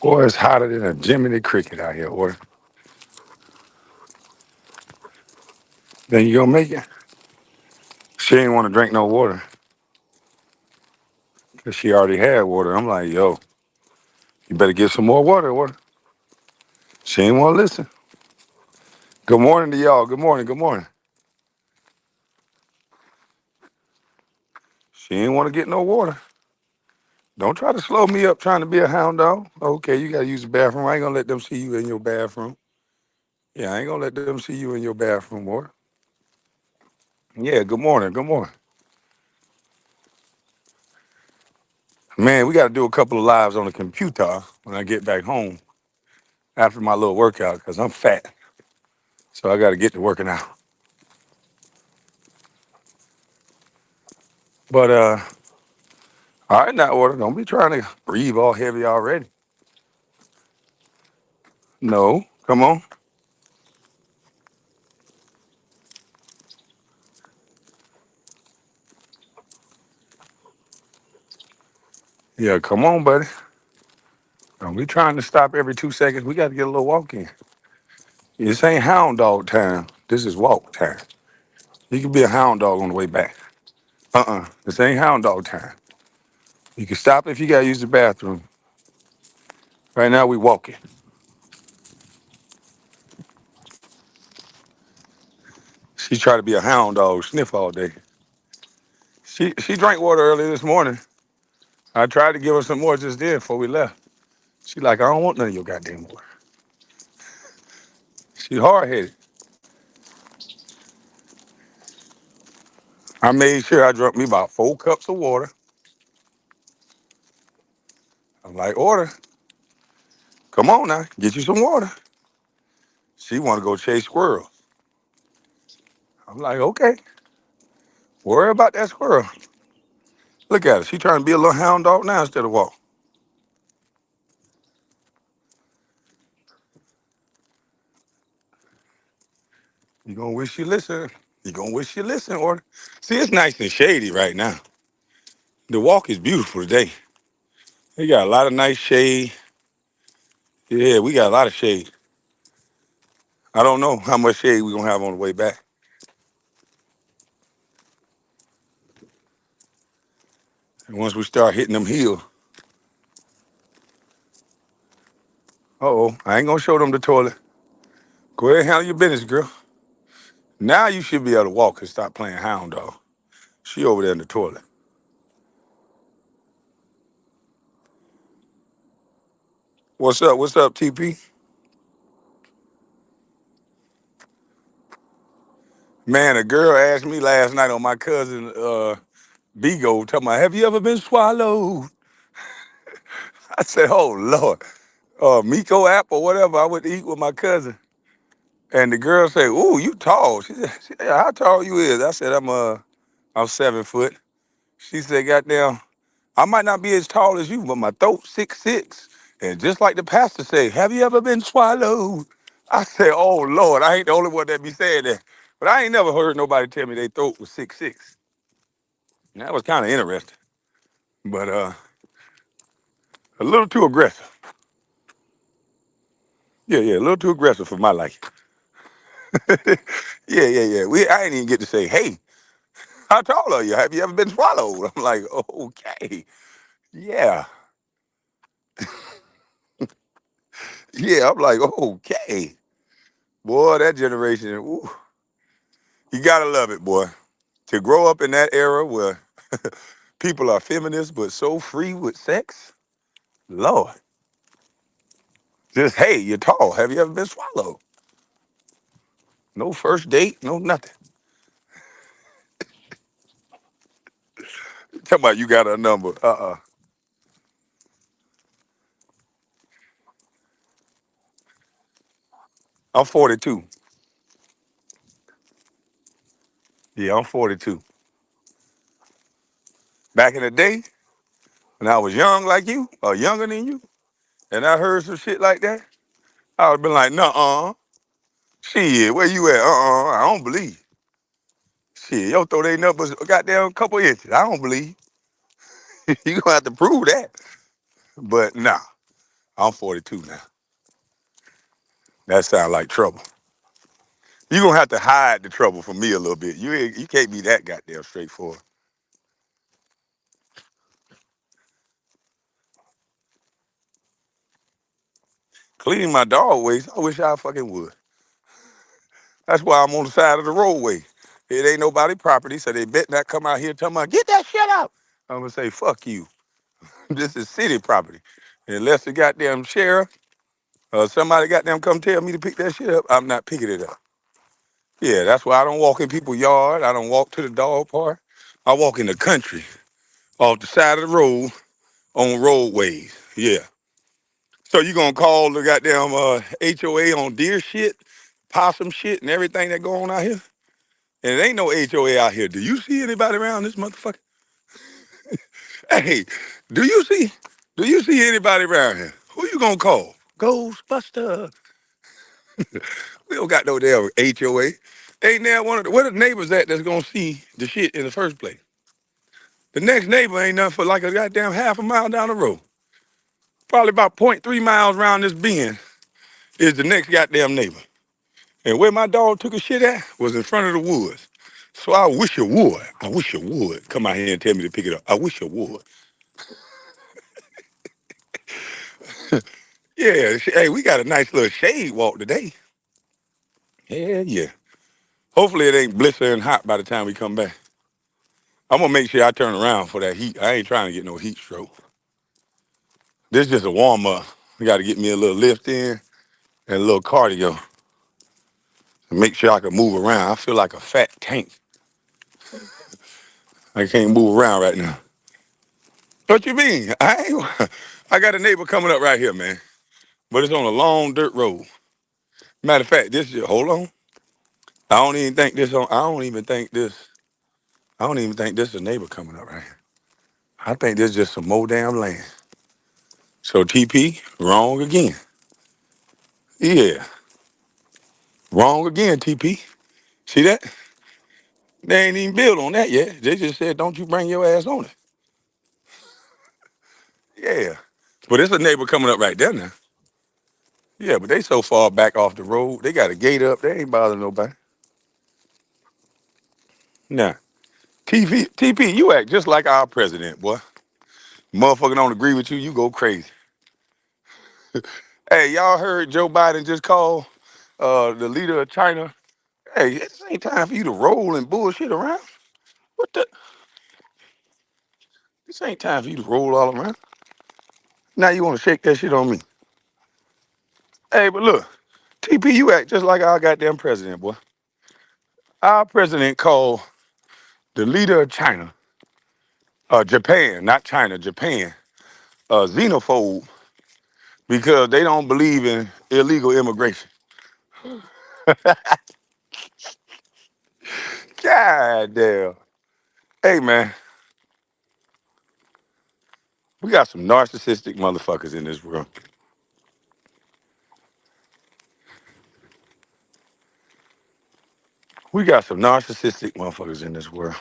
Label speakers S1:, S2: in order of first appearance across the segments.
S1: Boy, it's hotter than a Jiminy Cricket out here, boy. Then you gonna make it? She ain't want to drink no water because she already had water. I'm like, yo, you better get some more water. She ain't want to listen. Good morning to y'all. Good morning. Good morning. She ain't want to get no water. Don't try to slow me up trying to be a hound dog. Okay, you got to use the bathroom. I ain't going to let them see you in your bathroom. Yeah, I ain't going to let them see you in your bathroom, boy. Yeah, good morning. Good morning. Man, we got to do a couple of lives on the computer when I get back home after my little workout because I'm fat. So I got to get to working out. But, all right, now, order. Don't be trying to breathe all heavy already. No, come on. Yeah, come on, buddy. Don't be trying to stop every 2 seconds. We got to get a little walk in. This ain't hound dog time. This is walk time. You can be a hound dog on the way back. This ain't hound dog time. You can stop if you got to use the bathroom. Right now, we walking. She tried to be a hound dog, sniff all day. She drank water early this morning. I tried to give her some more just then before we left. She like, I don't want none of your goddamn water. She hard-headed. I made sure I drank me about 4 cups of water. I'm like, order. Come on now, get you some water. She want to go chase squirrels. I'm like, okay, worry about that squirrel. Look at her. She trying to be a little hound dog now instead of walk. You gonna wish you listen. You gonna wish you listen, order. See, it's nice and shady right now. The walk is beautiful today. We got a lot of nice shade. Yeah, we got a lot of shade. I don't know how much shade we gonna have on the way back. And once we start hitting them hills. Uh-oh, I ain't gonna show them the toilet. Go ahead and handle your business, girl. Now you should be able to walk and stop playing hound dog. She over there in the toilet. What's up? What's up, TP? Man, a girl asked me last night on my cousin Bigo, talking about, have you ever been swallowed? I said, oh Lord. Miko app or whatever, I would eat with my cousin. And the girl said, ooh, you tall. She said, how tall you is? I said, I'm 7 foot. She said, goddamn, I might not be as tall as you, but my throat 6'6". And just like the pastor said, have you ever been swallowed? I said, oh Lord, I ain't the only one that be saying that. But I ain't never heard nobody tell me their throat was 6'6". And that was kind of interesting. But a little too aggressive. Yeah, a little too aggressive for my liking. Yeah. I ain't even get to say, hey, how tall are you? Have you ever been swallowed? I'm like, okay. Yeah. Yeah, I'm like, okay. Boy, that generation, ooh, you gotta love it, boy. To grow up in that era where people are feminists but so free with sex, Lord. Just, hey, you're tall. Have you ever been swallowed? No first date, no nothing. Talking about you got a number. I'm 42. Yeah, I'm 42. Back in the day, when I was young like you, or younger than you, and I heard some shit like that, I would have been like, nuh-uh. Shit, where you at? I don't believe. Shit, your throat ain't nothing but a goddamn couple inches. I don't believe. You gonna have to prove that. But nah, I'm 42 now. That sounds like trouble. You're gonna have to hide the trouble from me a little bit. You can't be that goddamn straightforward. Cleaning my dog waste, I wish I fucking would. That's why I'm on the side of the roadway. It ain't nobody property, so they bet not come out here talking about, get that shit out. I'm gonna say, fuck you. This is city property. Unless the goddamn sheriff or somebody goddamn come tell me to pick that shit up, I'm not picking it up. Yeah, that's why I don't walk in people's yard. I don't walk to the dog park. I walk in the country, off the side of the road, on roadways. Yeah. So you gonna call the goddamn HOA on deer shit, possum shit, and everything that go on out here? And it ain't no HOA out here. Do you see anybody around this motherfucker? Hey, do you see? Do you see anybody around here? Who you gonna call? Ghostbuster. We don't got no damn HOA. Ain't there one of the, where the neighbors at that's gonna see the shit in the first place? The next neighbor ain't nothing for like a goddamn half a mile down the road. Probably about .3 miles around this bend is the next goddamn neighbor. And where my dog took a shit at was in front of the woods. So I wish you would. I wish you would come out here and tell me to pick it up. I wish you would. Yeah, hey, we got a nice little shade walk today. Hell yeah. Hopefully it ain't blistering hot by the time we come back. I'm gonna make sure I turn around for that heat. I ain't trying to get no heat stroke. This is just a warm up. We got to get me a little lift in and a little cardio and make sure I can move around. I feel like a fat tank. I can't move around right now. What you mean? I got a neighbor coming up right here, man. But it's on a long dirt road. Matter of fact, this is hold on. I don't even think this on. I don't even think this. I don't even think this is a neighbor coming up right here. I think this is just some more damn land. So TP, wrong again. Yeah, wrong again, TP. See that? They ain't even built on that yet. They just said, don't you bring your ass on it. Yeah. But it's a neighbor coming up right there now. Yeah, but they so far back off the road. They got a gate up. They ain't bothering nobody. Nah. TP, you act just like our president, boy. Motherfucker don't agree with you, you go crazy. Hey, y'all heard Joe Biden just call the leader of China? Hey, this ain't time for you to roll and bullshit around. What the? This ain't time for you to roll all around. Now you want to shake that shit on me. Hey, but look, TP, you act just like our goddamn president, boy. Our president called the leader of China, Japan, not China, Japan, xenophobe because they don't believe in illegal immigration. God damn. Hey, man, we got some narcissistic motherfuckers in this world. We got some narcissistic motherfuckers in this world.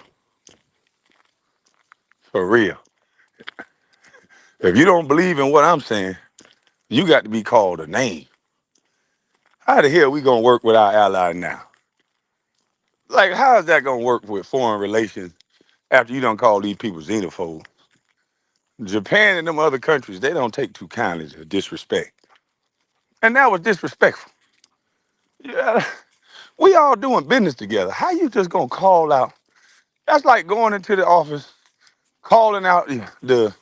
S1: For real. If you don't believe in what I'm saying, you got to be called a name. How the hell we gonna work with our ally now? Like, how is that gonna work with foreign relations after you don't call these people xenophobes? Japan and them other countries, they don't take too kindly to disrespect. And that was disrespectful. Yeah, we all doing business together. How you just gonna call out? That's like going into the office, calling out the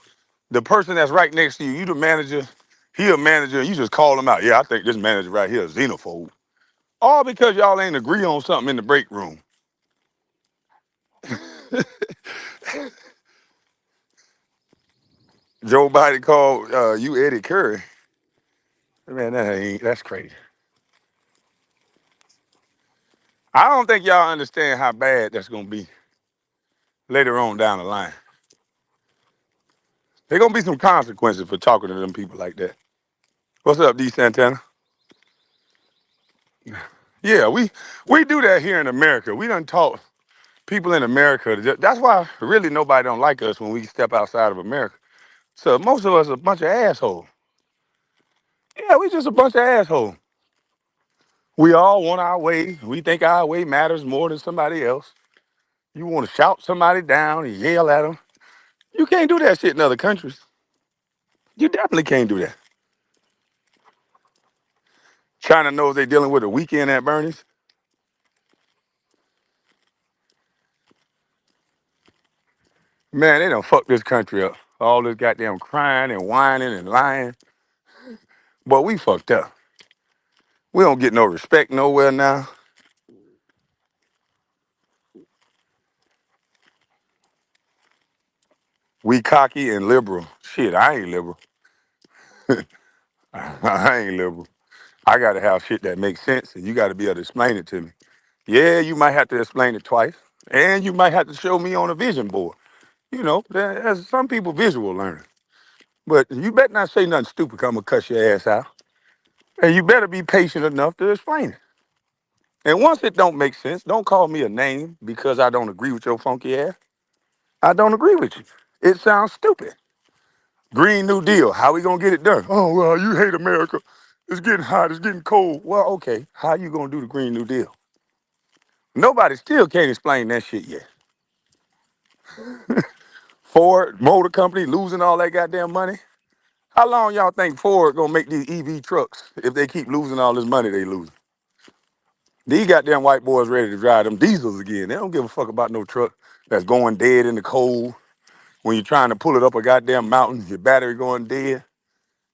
S1: person that's right next to you. You the manager, he a manager, and you just call him out. Yeah, I think this manager right here is xenophobe. All because y'all ain't agree on something in the break room. Joe Biden called you Eddie Curry. Man, that's crazy. I don't think y'all understand how bad that's gonna be later on down the line. There gonna be some consequences for talking to them people like that. What's up, D Santana? Yeah, we do that here in America. We done taught people in America. That's why really nobody don't like us when we step outside of America. So most of us are a bunch of assholes. Yeah, we just a bunch of assholes. We all want our way. We think our way matters more than somebody else. You want to shout somebody down and yell at them. You can't do that shit in other countries. You definitely can't do that. China knows they're dealing with a weekend at Bernie's. Man, they done fucked this country up. All this goddamn crying and whining and lying. But we fucked up. We don't get no respect nowhere now. We cocky and liberal. Shit, I ain't liberal. I ain't liberal. I gotta have shit that makes sense, and you gotta be able to explain it to me. Yeah, you might have to explain it twice, and you might have to show me on a vision board. You know, there's some people visual learners. But you better not say nothing stupid, 'cause I'm gonna cuss your ass out. And you better be patient enough to explain it. And once it don't make sense, don't call me a name because I don't agree with your funky ass. I don't agree with you. It sounds stupid. Green New Deal, how we gonna get it done? Oh, well, you hate America. It's getting hot, it's getting cold. Well, okay, how you gonna do the Green New Deal? Nobody still can't explain that shit yet. Ford Motor Company losing all that goddamn money. How long y'all think Ford gonna make these EV trucks if they keep losing all this money they losing? These goddamn white boys ready to drive them diesels again. They don't give a fuck about no truck that's going dead in the cold. When you're trying to pull it up a goddamn mountain, your battery going dead.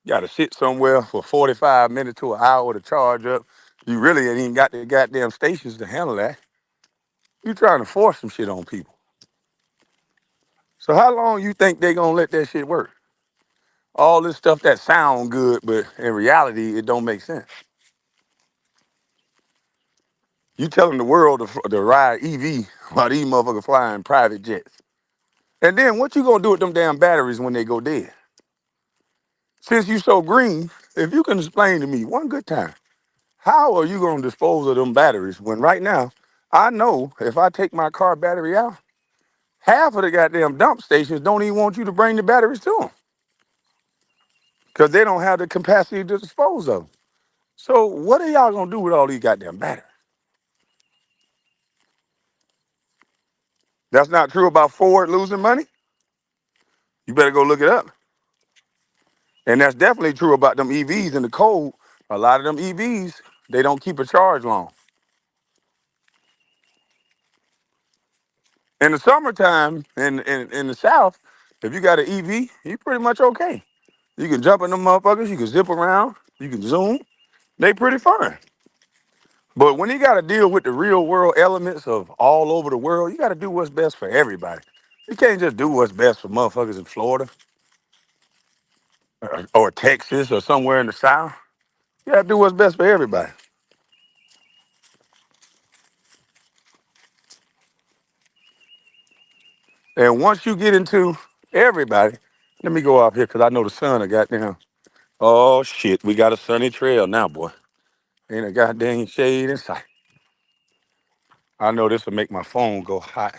S1: You gotta sit somewhere for 45 minutes to an hour to charge up. You really ain't even got the goddamn stations to handle that. You trying to force some shit on people. So how long you think they gonna let that shit work? All this stuff that sound good, but in reality, it don't make sense. You telling the world to ride EV while these motherfuckers flying private jets. And then what you gonna do with them damn batteries when they go dead? Since you so green, if you can explain to me one good time, how are you gonna dispose of them batteries when right now, I know if I take my car battery out, half of the goddamn dump stations don't even want you to bring the batteries to them because they don't have the capacity to dispose of them. So what are y'all gonna do with all these goddamn batteries? That's not true about Ford losing money? You better go look it up. And that's definitely true about them EVs in the cold. A lot of them EVs, they don't keep a charge long. In the summertime, in the South, if you got an EV, you pretty much okay. You can jump in them motherfuckers, you can zip around, you can zoom. They pretty fun. But when you got to deal with the real world elements of all over the world, you got to do what's best for everybody. You can't just do what's best for motherfuckers in Florida or Texas or somewhere in the South. You got to do what's best for everybody. And once you get into everybody, let me go up here because I know the sun I got down. Oh shit, we got a sunny trail now, boy. Ain't a goddamn shade in sight. I know this will make my phone go hot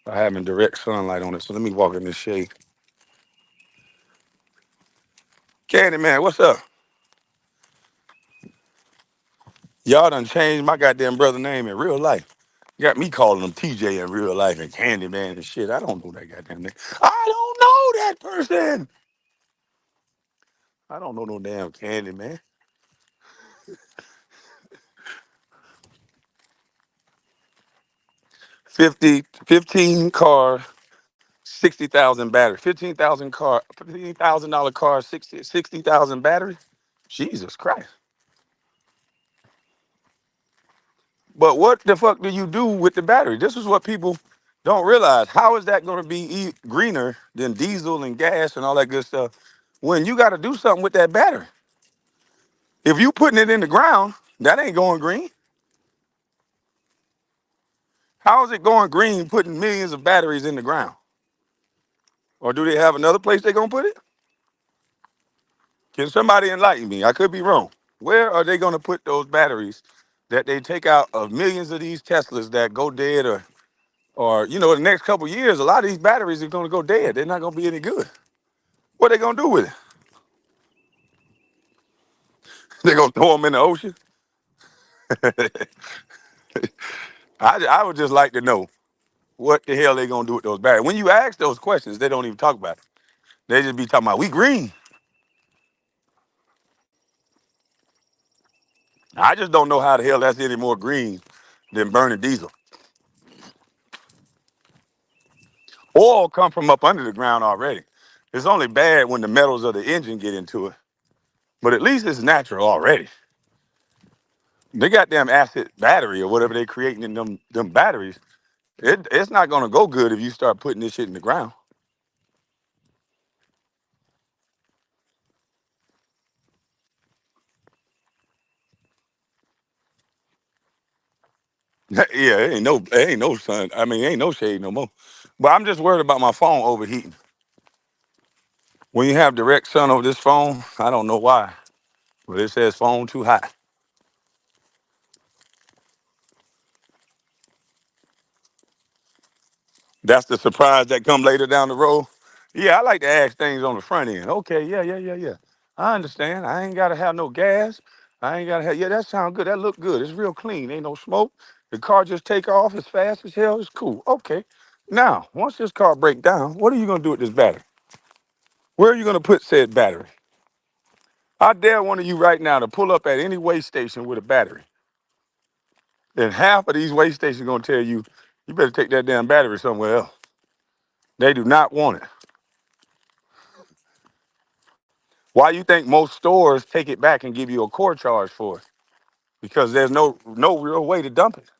S1: by having direct sunlight on it. So let me walk in this shade. Candy man, what's up? Y'all done changed my goddamn brother name in real life. Got me calling him TJ in real life and Candy man and shit. I don't know that goddamn name. I don't know that person. I don't know no damn Candy man. 15 car, 60,000 battery. 15,000 car, $15,000 car, 60,000 battery. Jesus Christ. But what the fuck do you do with the battery? This is what people don't realize. How is that going to be greener than diesel and gas and all that good stuff when you got to do something with that battery? If you putting it in the ground, that ain't going green. How is it going green putting millions of batteries in the ground? Or do they have another place they're going to put it? Can somebody enlighten me? I could be wrong. Where are they going to put those batteries that they take out of millions of these Teslas that go dead or the next couple of years, a lot of these batteries are going to go dead. They're not going to be any good. What are they going to do with it? They gonna throw them in the ocean? I would just like to know what the hell they gonna do with those batteries. When you ask those questions, they don't even talk about it. They just be talking about we green. I just don't know how the hell that's any more green than burning diesel. Oil come from up under the ground already. It's only bad when the metals of the engine get into it. But at least it's natural already. They got damn acid battery or whatever they creating in them batteries. It's not gonna go good if you start putting this shit in the ground. Yeah, it ain't no sun. I mean, ain't no shade no more. But I'm just worried about my phone overheating. When you have direct sun over this phone, I don't know why, but it says phone too hot. That's the surprise that come later down the road. Yeah, I like to ask things on the front end. Okay, yeah. I understand. I ain't gotta have no gas. I ain't gotta have. Yeah, that sounds good. That look good. It's real clean. Ain't no smoke. The car just take off as fast as hell. It's cool. Okay. Now, once this car break down, what are you gonna do with this battery? Where are you gonna put said battery? I dare one of you right now to pull up at any way station with a battery. And half of these way stations gonna tell you, you better take that damn battery somewhere else. They do not want it. Why you think most stores take it back and give you a core charge for it? Because there's no real way to dump it.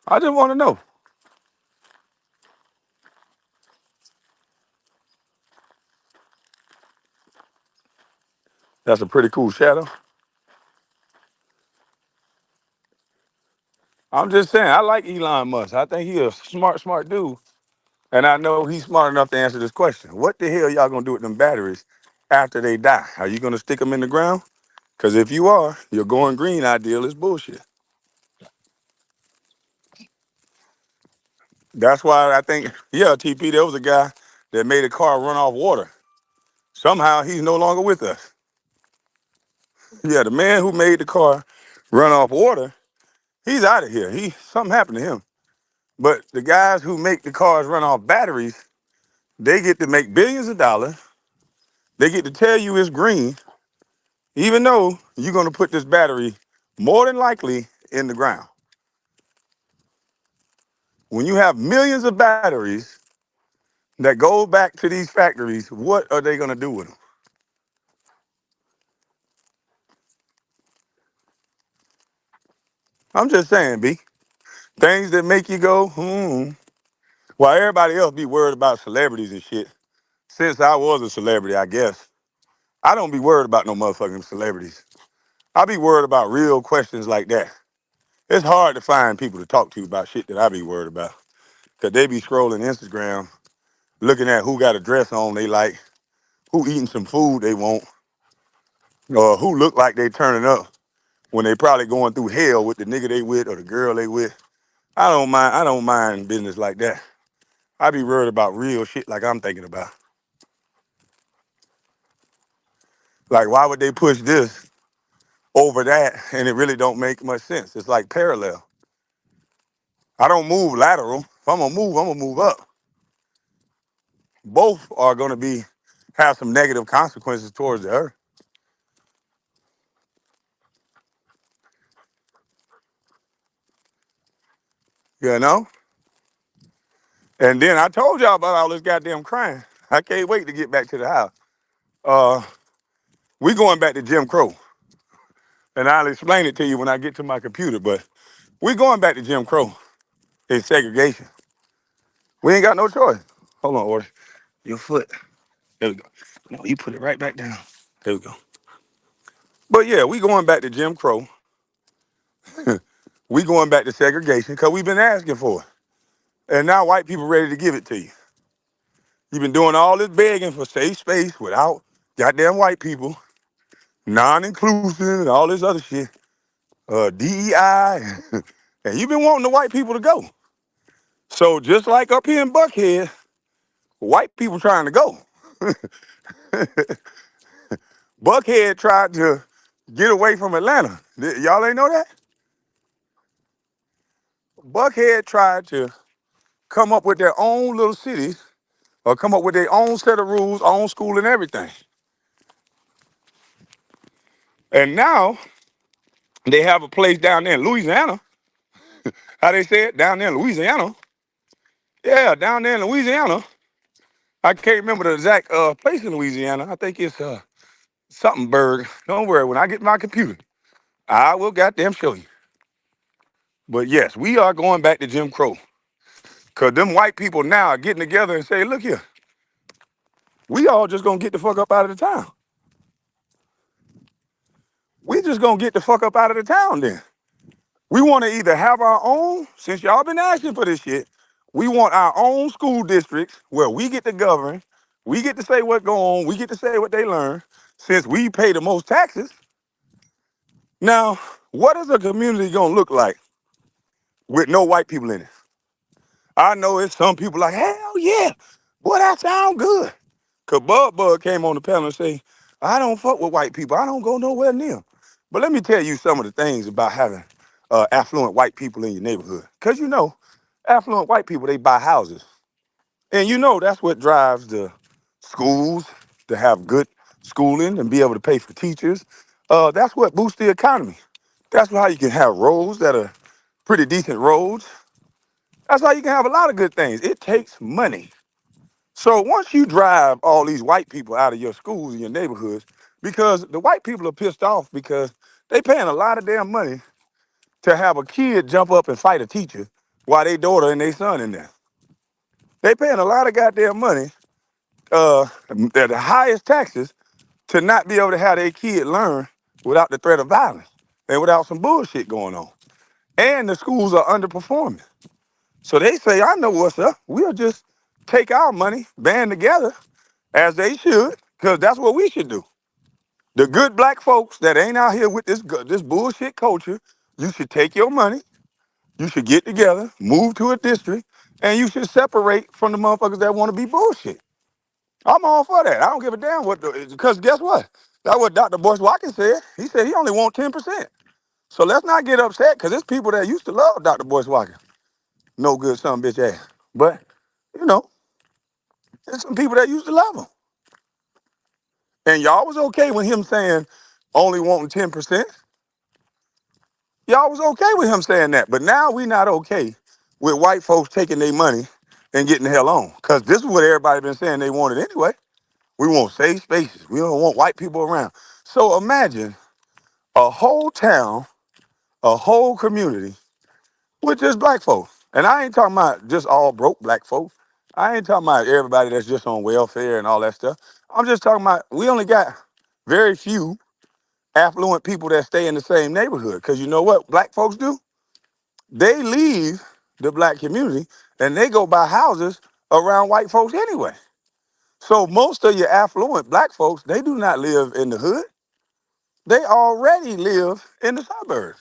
S1: I just want to know. That's a pretty cool shadow. I'm just saying, I like Elon Musk. I think he a smart dude. And I know he's smart enough to answer this question. What the hell y'all gonna do with them batteries after they die? Are you gonna stick them in the ground? Because if you are, your going green ideal is bullshit. That's why I think, yeah, TP, there was a guy that made a car run off water. Somehow he's no longer with us. Yeah, the man who made the car run off water, he's out of here. Something happened to him. But the guys who make the cars run off batteries, they get to make billions of dollars. They get to tell you it's green, even though you're gonna put this battery more than likely in the ground. When you have millions of batteries that go back to these factories, what are they gonna do with them? I'm just saying, B. Things that make you go, while everybody else be worried about celebrities and shit. Since I was a celebrity, I guess, I don't be worried about no motherfucking celebrities. I be worried about real questions like that. It's hard to find people to talk to about shit that I be worried about. Cause they be scrolling Instagram, looking at who got a dress on they like, who eating some food they want, or who look like they turning up when they probably going through hell with the nigga they with or the girl they with. I don't mind business like that. I be worried about real shit like I'm thinking about. Like, why would they push this over that? And it really don't make much sense. It's like parallel. I don't move lateral. If I'm gonna move up. Both are gonna have some negative consequences towards the earth. You know? And then I told y'all about all this goddamn crime. I can't wait to get back to the house. Uh, we going back to Jim Crow. And I'll explain it to you when I get to my computer, but we going back to Jim Crow and segregation. We ain't got no choice. Hold on, Order. Your foot. There we go. No, you put it right back down. There we go. But yeah, we going back to Jim Crow. We going back to segregation because we've been asking for it. And now white people ready to give it to you. You've been doing all this begging for safe space without goddamn white people, non-inclusive and all this other shit, DEI, and you've been wanting the white people to go. So just like up here in Buckhead, white people trying to go. Buckhead tried to get away from Atlanta. Y'all ain't know that? Buckhead tried to come up with their own little cities or come up with their own set of rules, own school and everything. And now they have a place down there in Louisiana. How they say it? Down there in Louisiana. Yeah, down there in Louisiana. I can't remember the exact place in Louisiana. I think it's something Berg. Don't worry, when I get my computer, I will goddamn show you. But yes, we are going back to Jim Crow. Because them white people now are getting together and say, look here, we all just going to get the fuck up out of the town. We just going to get the fuck up out of the town then. We want to either have our own, since y'all been asking for this shit, we want our own school districts where we get to govern, we get to say what go on, we get to say what they learn, since we pay the most taxes. Now, what is a community going to look like with no white people in it? I know it's some people like, hell yeah, boy, that sound good. Cause Bud came on the panel and say, I don't fuck with white people. I don't go nowhere near 'em. But let me tell you some of the things about having affluent white people in your neighborhood. Cause you know, affluent white people, they buy houses. And you know that's what drives the schools to have good schooling and be able to pay for teachers. That's what boosts the economy. That's how you can have roads that are pretty decent roads. That's how you can have a lot of good things. It takes money. So once you drive all these white people out of your schools and your neighborhoods, because the white people are pissed off because they paying a lot of damn money to have a kid jump up and fight a teacher while their daughter and their son in there. They paying a lot of goddamn money, at the highest taxes, to not be able to have their kid learn without the threat of violence and without some bullshit going on. And the schools are underperforming. So they say, I know what's up. We'll just take our money, band together, as they should, because that's what we should do. The good black folks that ain't out here with this bullshit culture, you should take your money, you should get together, move to a district, and you should separate from the motherfuckers that want to be bullshit. I'm all for that. I don't give a damn what, because guess what? That's what Dr. Boyce Watkins said. He said he only want 10%. So let's not get upset, because there's people that used to love Dr. Boyce Watkins. No good son bitch ass. But, you know, there's some people that used to love him. And y'all was okay with him saying only wanting 10%. Y'all was okay with him saying that. But now we not okay with white folks taking their money and getting the hell on. Because this is what everybody been saying they wanted anyway. We want safe spaces. We don't want white people around. So imagine a whole town, a whole community with just black folks. And I ain't talking about just all broke black folks. I ain't talking about everybody that's just on welfare and all that stuff. I'm just talking about we only got very few affluent people that stay in the same neighborhood. Because you know what black folks do? They leave the black community and they go buy houses around white folks anyway. So most of your affluent black folks, they do not live in the hood. They already live in the suburbs.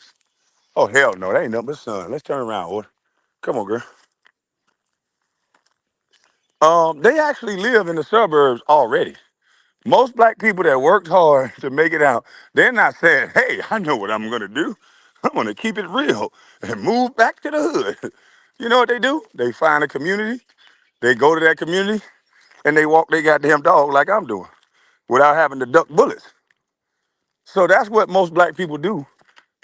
S1: Oh, hell no, that ain't nothing but sun. Let's turn around, order. Come on, girl. They actually live in the suburbs already. Most black people that worked hard to make it out, they're not saying, hey, I know what I'm gonna do. I'm gonna keep it real and move back to the hood. You know what they do? They find a community, they go to that community, and they walk their goddamn dog like I'm doing without having to duck bullets. So that's what most black people do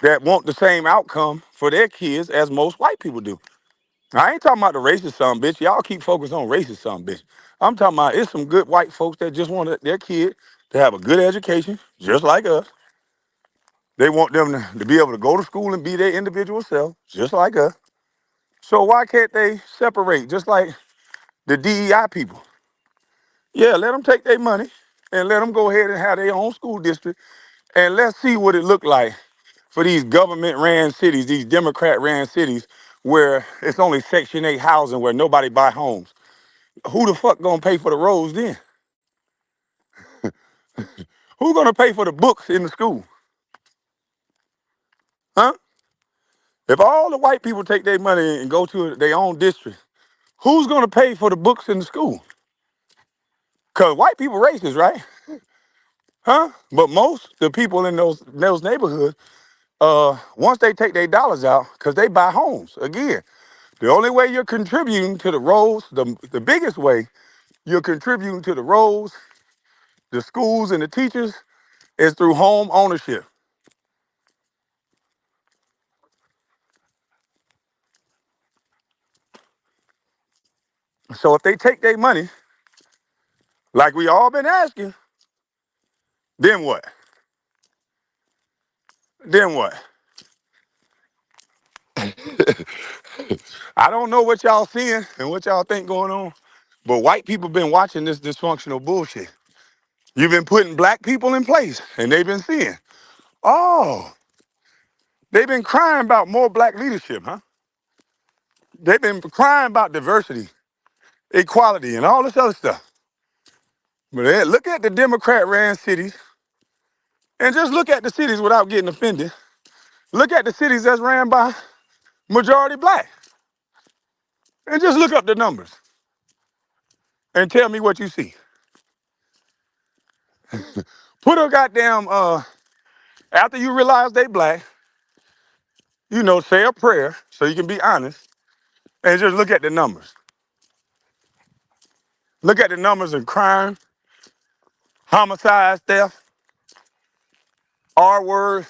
S1: that want the same outcome for their kids as most white people do. I ain't talking about the racist son bitch. Y'all keep focused on racist son bitch. I'm talking about it's some good white folks that just want their kid to have a good education, just like us. They want them to be able to go to school and be their individual self, just like us. So why can't they separate, just like the DEI people? Yeah, let them take their money and let them go ahead and have their own school district, and let's see what it look like for these government-ran cities, these Democrat-ran cities, where it's only Section 8 housing, where nobody buy homes. Who the fuck gonna pay for the roads then? Who gonna pay for the books in the school? Huh? If all the white people take their money and go to their own district Who's gonna pay for the books in the school? Cause white people racist, right? Huh? But most the people in those neighborhoods, once they take their dollars out, cause they buy homes. Again, the only way you're contributing to the roads, the biggest way you're contributing to the roads, the schools, and the teachers is through home ownership. So if they take their money, like we all been asking, then what? Then what? I don't know what y'all seeing and what y'all think going on, but white people been watching this dysfunctional bullshit. You've been putting black people in place, and they've been seeing, oh, they've been crying about more black leadership, huh? They've been crying about diversity, equality, and all this other stuff. But look at the Democrat-ran cities, and just look at the cities without getting offended. Look at the cities that's ran by majority black, and just look up the numbers and tell me what you see. Put a goddamn after you realize they black, say a prayer so you can be honest, and just look at the numbers. Look at the numbers in crime, homicides, theft, R words.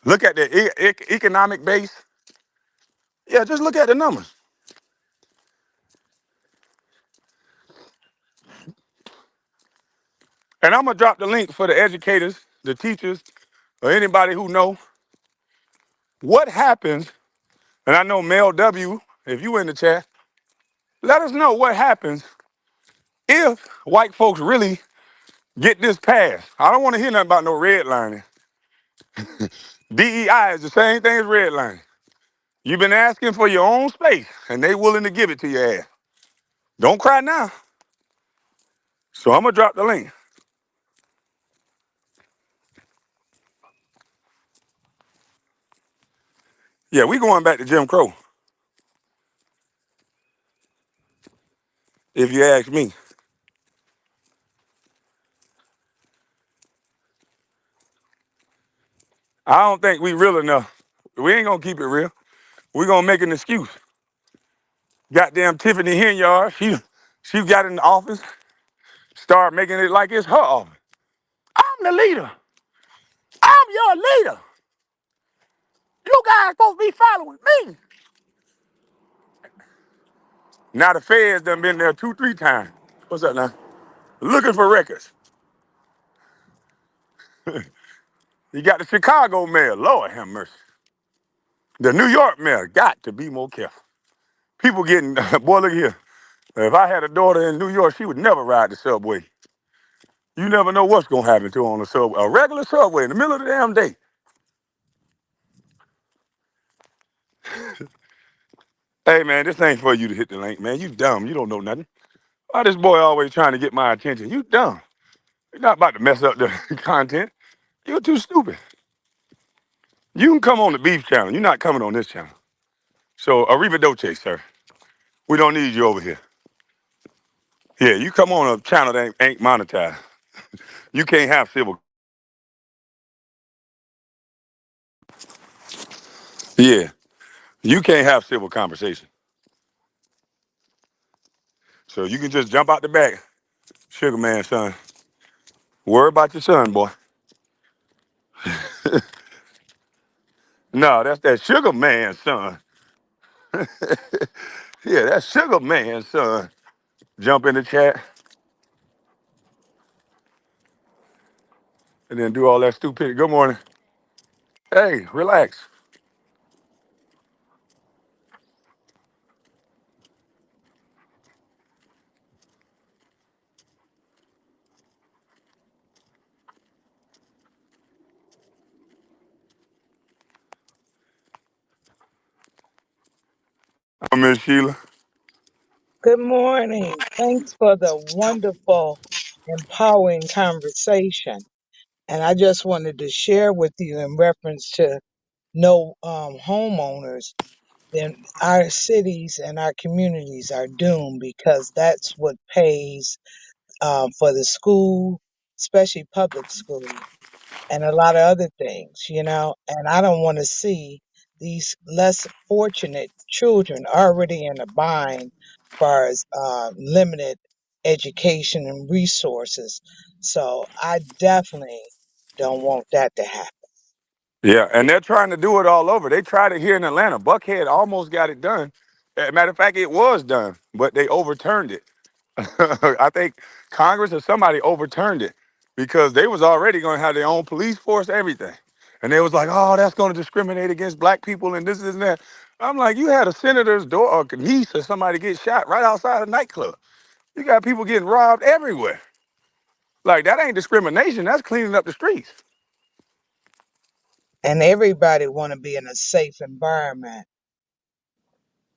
S1: Look at the economic base. Yeah, just look at the numbers. And I'm gonna drop the link for the educators, the teachers, or anybody who know what happens. And I know Mel W, if you in the chat, let us know what happens if white folks really get this passed. I don't want to hear nothing about no redlining. DEI is the same thing as redlining. You've been asking for your own space, and they willing to give it to your ass. Don't cry now. So I'm gonna drop the link. Yeah, we going back to Jim Crow, if you ask me. I don't think we real enough. We ain't gonna keep it real. We gonna make an excuse. Goddamn Tiffany Henyard, she got in the office, start making it like it's her office. I'm the leader. I'm your leader. You guys supposed to be following me. Now the feds done been there 2, 3 times. What's up now? Looking for records. You got the Chicago mayor, Lord have mercy. The New York mayor got to be more careful. People getting, boy, look here. If I had a daughter in New York, she would never ride the subway. You never know what's gonna happen to her on the subway. A regular subway in the middle of the damn day. Hey man, this ain't for you to hit the link, man. You dumb. You don't know nothing. Why this boy always trying to get my attention? You dumb. You're not about to mess up the content. You're too stupid. You can come on the beef channel. You're not coming on this channel. So arrivederci, sir. We don't need you over here. Yeah, you come on a channel that ain't monetized. You can't have civil. Yeah, you can't have civil conversation. So you can just jump out the back, sugar man, son. Worry about your son, boy. No, that's that sugar man, son. Yeah, that's sugar man, son. Jump in the chat and then do all that stupidity. Good morning. Hey, relax. I'm Miss Sheila.
S2: Good morning. Thanks for the wonderful, empowering conversation. And I just wanted to share with you in reference to no homeowners. then our cities and our communities are doomed because that's what pays for the school, especially public school, and a lot of other things, you know. And I don't want to see these less fortunate children already in a bind as far as limited education and resources. So I definitely don't want that to happen.
S1: Yeah, and they're trying to do it all over. They tried it here in Atlanta. Buckhead almost got it done. Matter of fact, it was done, but they overturned it. I think Congress or somebody overturned it because they was already going to have their own police force, everything. And they was like, oh, that's going to discriminate against black people and this and that. I'm like, you had a senator's daughter or niece or somebody get shot right outside a nightclub. You got people getting robbed everywhere. Like, that ain't discrimination. That's cleaning up the streets.
S2: And everybody want to be in a safe environment.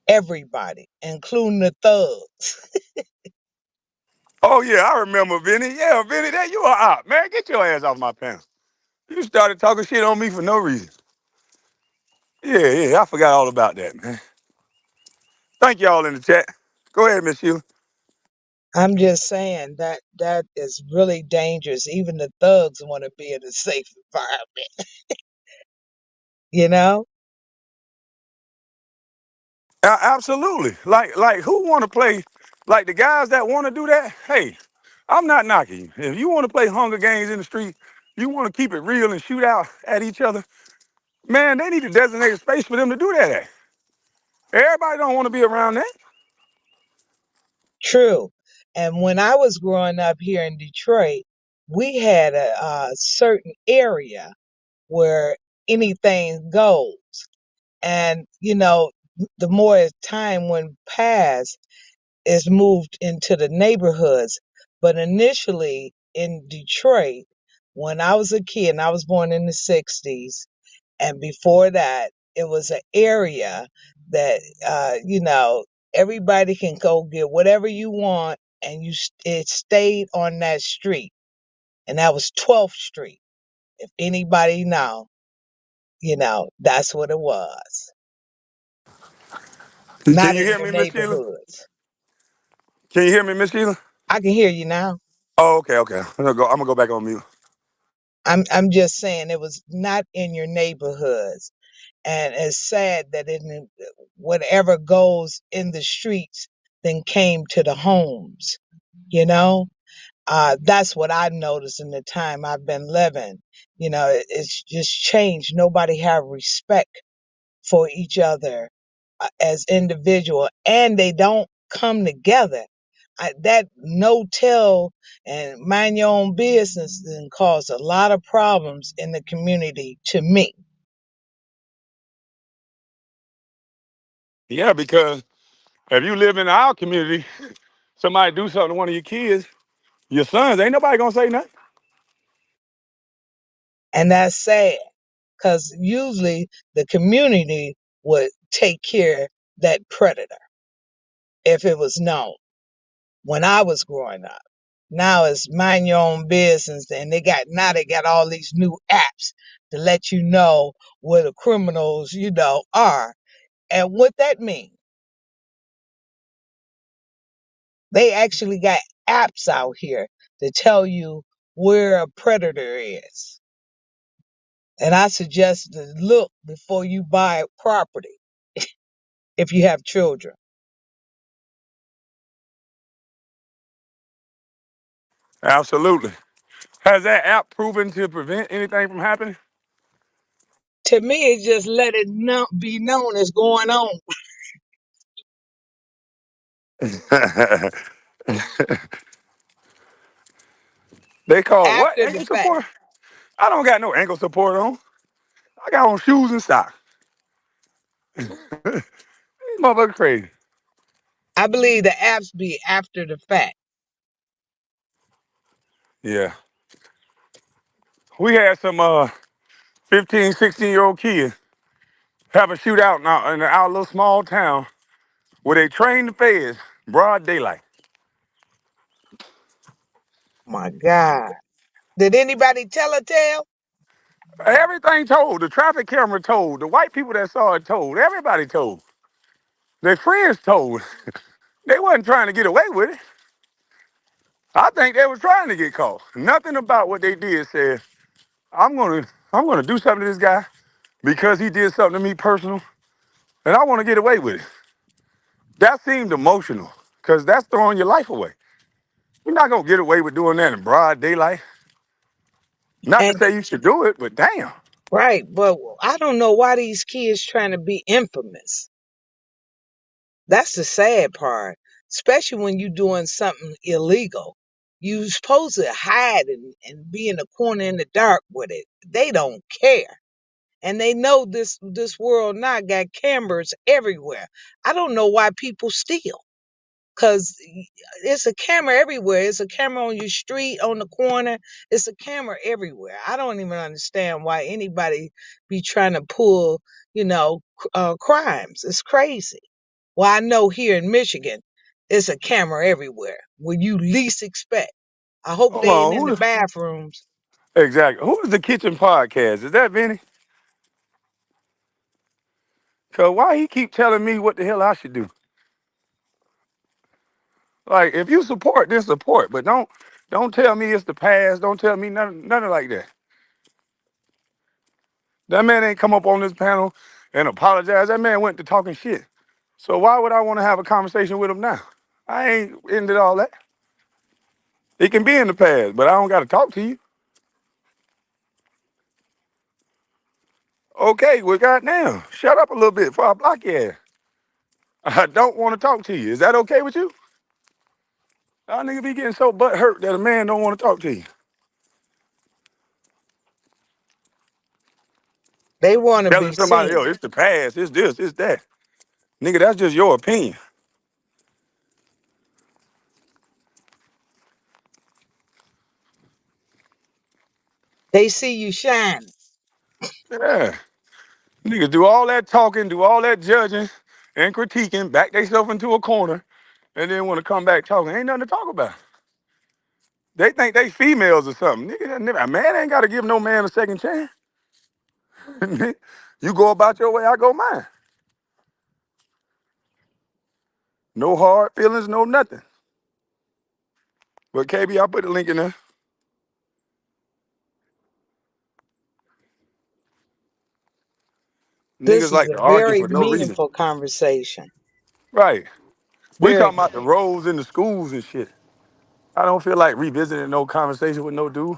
S2: Everybody, including the thugs.
S1: Oh, yeah, I remember, Vinny. Yeah, Vinny, that you are out. Man, get your ass off my panel. You started talking shit on me for no reason. Yeah, I forgot all about that, man. Thank y'all in the chat. Go ahead, Miss Sheila.
S2: I'm just saying that that is really dangerous. Even the thugs want to be in a safe environment, you know?
S1: Absolutely. Like who want to play? Like the guys that want to do that. Hey, I'm not knocking you. If you want to play Hunger Games in the street, you want to keep it real and shoot out at each other. Man, they need a designated space for them to do that at. Everybody don't want to be around that.
S2: True. And when I was growing up here in Detroit, we had a certain area where anything goes. And, you know, the more as time went past, it's moved into the neighborhoods. But initially in Detroit, when I was a kid, and I was born in the 60s, and before that, it was an area that, you know, everybody can go get whatever you want, and it stayed on that street. And that was 12th Street. If anybody know, you know, that's what it was.
S1: Can
S2: Not
S1: you
S2: in
S1: hear
S2: your
S1: me, Miss Sheila?
S2: neighborhoods.
S1: Can you hear me, Miss Sheila?
S2: I can hear you now.
S1: Oh, okay. I'm gonna go back on mute.
S2: I'm just saying it was not in your neighborhoods. And it's sad that whatever goes in the streets then came to the homes, you know? That's what I noticed in the time I've been living. You know, it's just changed. Nobody have respect for each other as individual, and they don't come together. That no tell and mind your own business then caused a lot of problems in the community to me.
S1: Yeah, because if you live in our community, somebody do something to one of your kids, your sons, ain't nobody gonna say nothing.
S2: And that's sad because usually the community would take care of that predator if it was known when I was growing up. Now it's mind your own business, and they got all these new apps to let you know where the criminals, you know, are. And what that means, they actually got apps out here to tell you where a predator is. And I suggest to look before you buy property if you have children.
S1: Absolutely. Has that app proven to prevent anything from happening?
S2: To me, it's just let it be known as going on
S1: They call what?
S2: after the
S1: Ankle
S2: fact.
S1: support? I don't got no ankle support on. I got on shoes and socks. These motherfuckers crazy.
S2: I believe the apps be after the fact.
S1: Yeah. We had some 15, 16-year-old kids have a shootout in our little small town where they trained the feds broad daylight.
S2: My God. Did anybody tell a tale?
S1: Everything told. The traffic camera told. The white people that saw it told. Everybody told. Their friends told. They wasn't trying to get away with it. I think they was trying to get caught. Nothing about what they did said, I'm gonna do something to this guy because he did something to me personal, and I want to get away with it. That seemed emotional, because that's throwing your life away. You're not gonna get away with doing that in broad daylight. Not to
S2: And
S1: say you should do it, but damn.
S2: right, but I don't know why these kids trying to be infamous. That's the sad part, especially when you're doing something illegal. You supposed to hide and be in the corner in the dark with it. They don't care. And they know this world now got cameras everywhere. I don't know why people steal. Cause it's a camera everywhere. It's a camera on your street, on the corner. It's a camera everywhere. I don't even understand why anybody be trying to pull, crimes. It's crazy. Well, I know here in Michigan, it's a camera everywhere where you least expect. I hope
S1: Hold
S2: they ain't
S1: on,
S2: in the bathrooms.
S1: exactly. Who is the kitchen podcast? Is that Vinny? Cause why he keep telling me what the hell I should do? Like, if you support, then support, but don't tell me it's the past. Don't tell me nothing like that. That man ain't come up on this panel and apologize. That man went to talking shit. So why would I want to have a conversation with him now? I ain't into all that. It can be in the past, but I don't got to talk to you. Okay, well, goddamn, shut up a little bit before I block your ass. I don't want to talk to you. Is that okay with you? Y'all nigga be getting so butt hurt that a man don't want to talk to you.
S2: They want to be
S1: Telling somebody, yo,
S2: seen.
S1: it's the past, it's this, it's that. Nigga, that's just your opinion.
S2: They see you shining.
S1: Yeah. Niggas do all that talking, do all that judging and critiquing, back themselves into a corner, and then want to come back talking. Ain't nothing to talk about. They think they females or something. Nigga, a man ain't got to give no man a second chance. You go about your way, I go mine. No hard feelings, no nothing. But KB, I put the link in there.
S2: This
S1: Niggas
S2: is
S1: like
S2: a
S1: to argue
S2: very
S1: for no reason.
S2: meaningful conversation.
S1: Right. We
S2: Very
S1: talking about the
S2: meaningful.
S1: roles in the schools and shit. I don't feel like revisiting no conversation with no dude.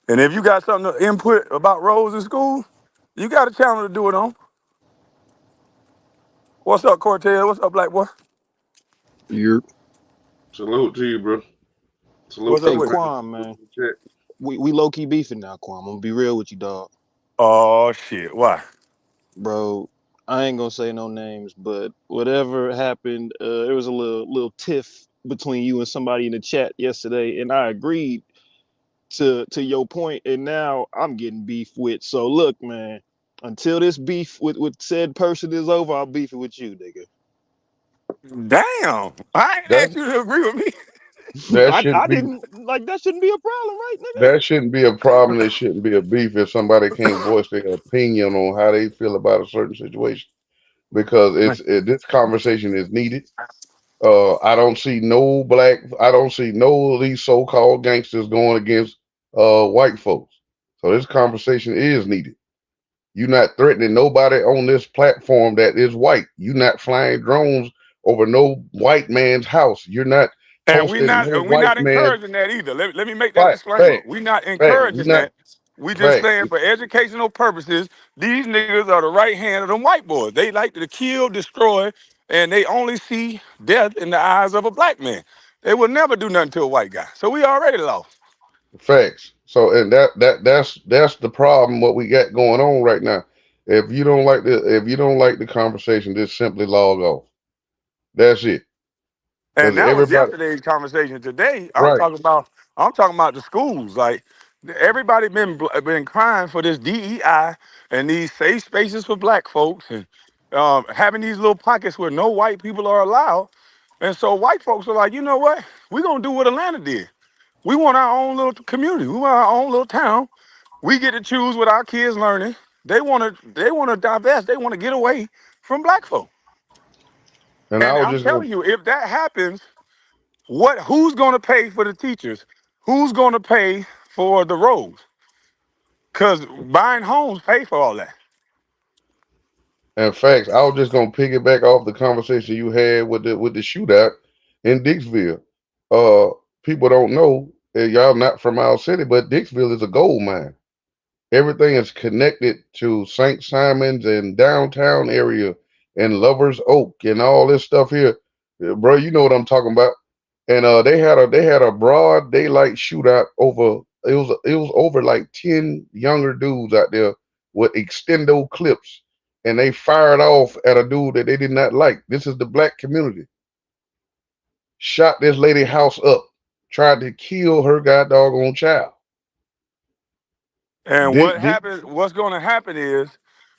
S1: And if you got something to input about roles in school, you got a channel to do it on. What's up, Cortez? What's up, Black Boy?
S3: You're
S4: Salute to you, bro. Salute
S1: What's
S4: to
S1: up
S3: hey
S1: with it?
S4: everybody
S3: Kwame, man.
S4: in the chat.
S3: We low key beefing now, Kwame. I'm gonna be real with you, dog.
S1: Oh shit. Why?
S3: Bro, I ain't gonna say no names, but whatever happened, it was a little tiff between you and somebody in the chat yesterday, and I agreed to your point, and now I'm getting beef with. So look, man, until this beef with said person is over, I'll beef it with you, nigga.
S1: Damn. I ain't
S4: That
S1: asked you to agree with me.
S4: that
S3: I
S4: shouldn't be
S3: didn't like that shouldn't be a problem, right, nigga?
S4: that shouldn't be a problem. It shouldn't be a beef if somebody can't voice their opinion on how they feel about a certain situation because this conversation is needed. I don't see no of these so-called gangsters going against white folks. So this conversation is needed. You're not threatening nobody on this platform that is white. You're not flying drones over no white man's house. You're not
S1: And
S4: toasting no
S1: we
S4: white
S1: not
S4: man.
S1: encouraging that either. Let me make that
S4: Fact,
S1: disclaimer.
S4: fact,
S1: We not
S4: fact. We
S1: encouraging
S4: not
S1: that. We just
S4: fact.
S1: saying for educational purposes, these niggas are the right hand of them white boys. They like to kill, destroy, and they only see death in the eyes of a black man. They will never do nothing to a white guy. So we already lost.
S4: Facts. So and that's the problem what we got going on right now. If you don't like the conversation, just simply log off. That's it.
S1: And
S4: Because
S1: that was
S4: everybody
S1: yesterday's conversation. Today,
S4: right.
S1: I'm talking about the schools. Like everybody been crying for this DEI and these safe spaces for black folks and having these little pockets where no white people are allowed. And so white folks are like, you know what? We're gonna do what Atlanta did. We want our own little community. We want our own little town. We get to choose what our kids learning. They wanna divest, they wanna get away from black folk.
S4: And I
S1: And
S4: was
S1: I'm
S4: just gonna,
S1: telling you, if that happens, who's gonna pay for the teachers? Who's gonna pay for the roads? Because buying homes pay for all that.
S4: in fact, I was just gonna piggyback off the conversation you had with the shootout in Dixville. Uh, People don't know, y'all not from our city, but Dixville is a gold mine. Everything is connected to St. Simon's and downtown area and Lovers Oak and all this stuff here. Bro, you know what I'm talking about. And they had a broad daylight shootout over it was over like 10 younger dudes out there with extendo clips, and they fired off at a dude that they did not like. This is the black community. Shot this lady house up, tried to kill her god doggone child.
S1: And
S4: Dick,
S1: what
S4: Dick,
S1: happens? What's going to happen is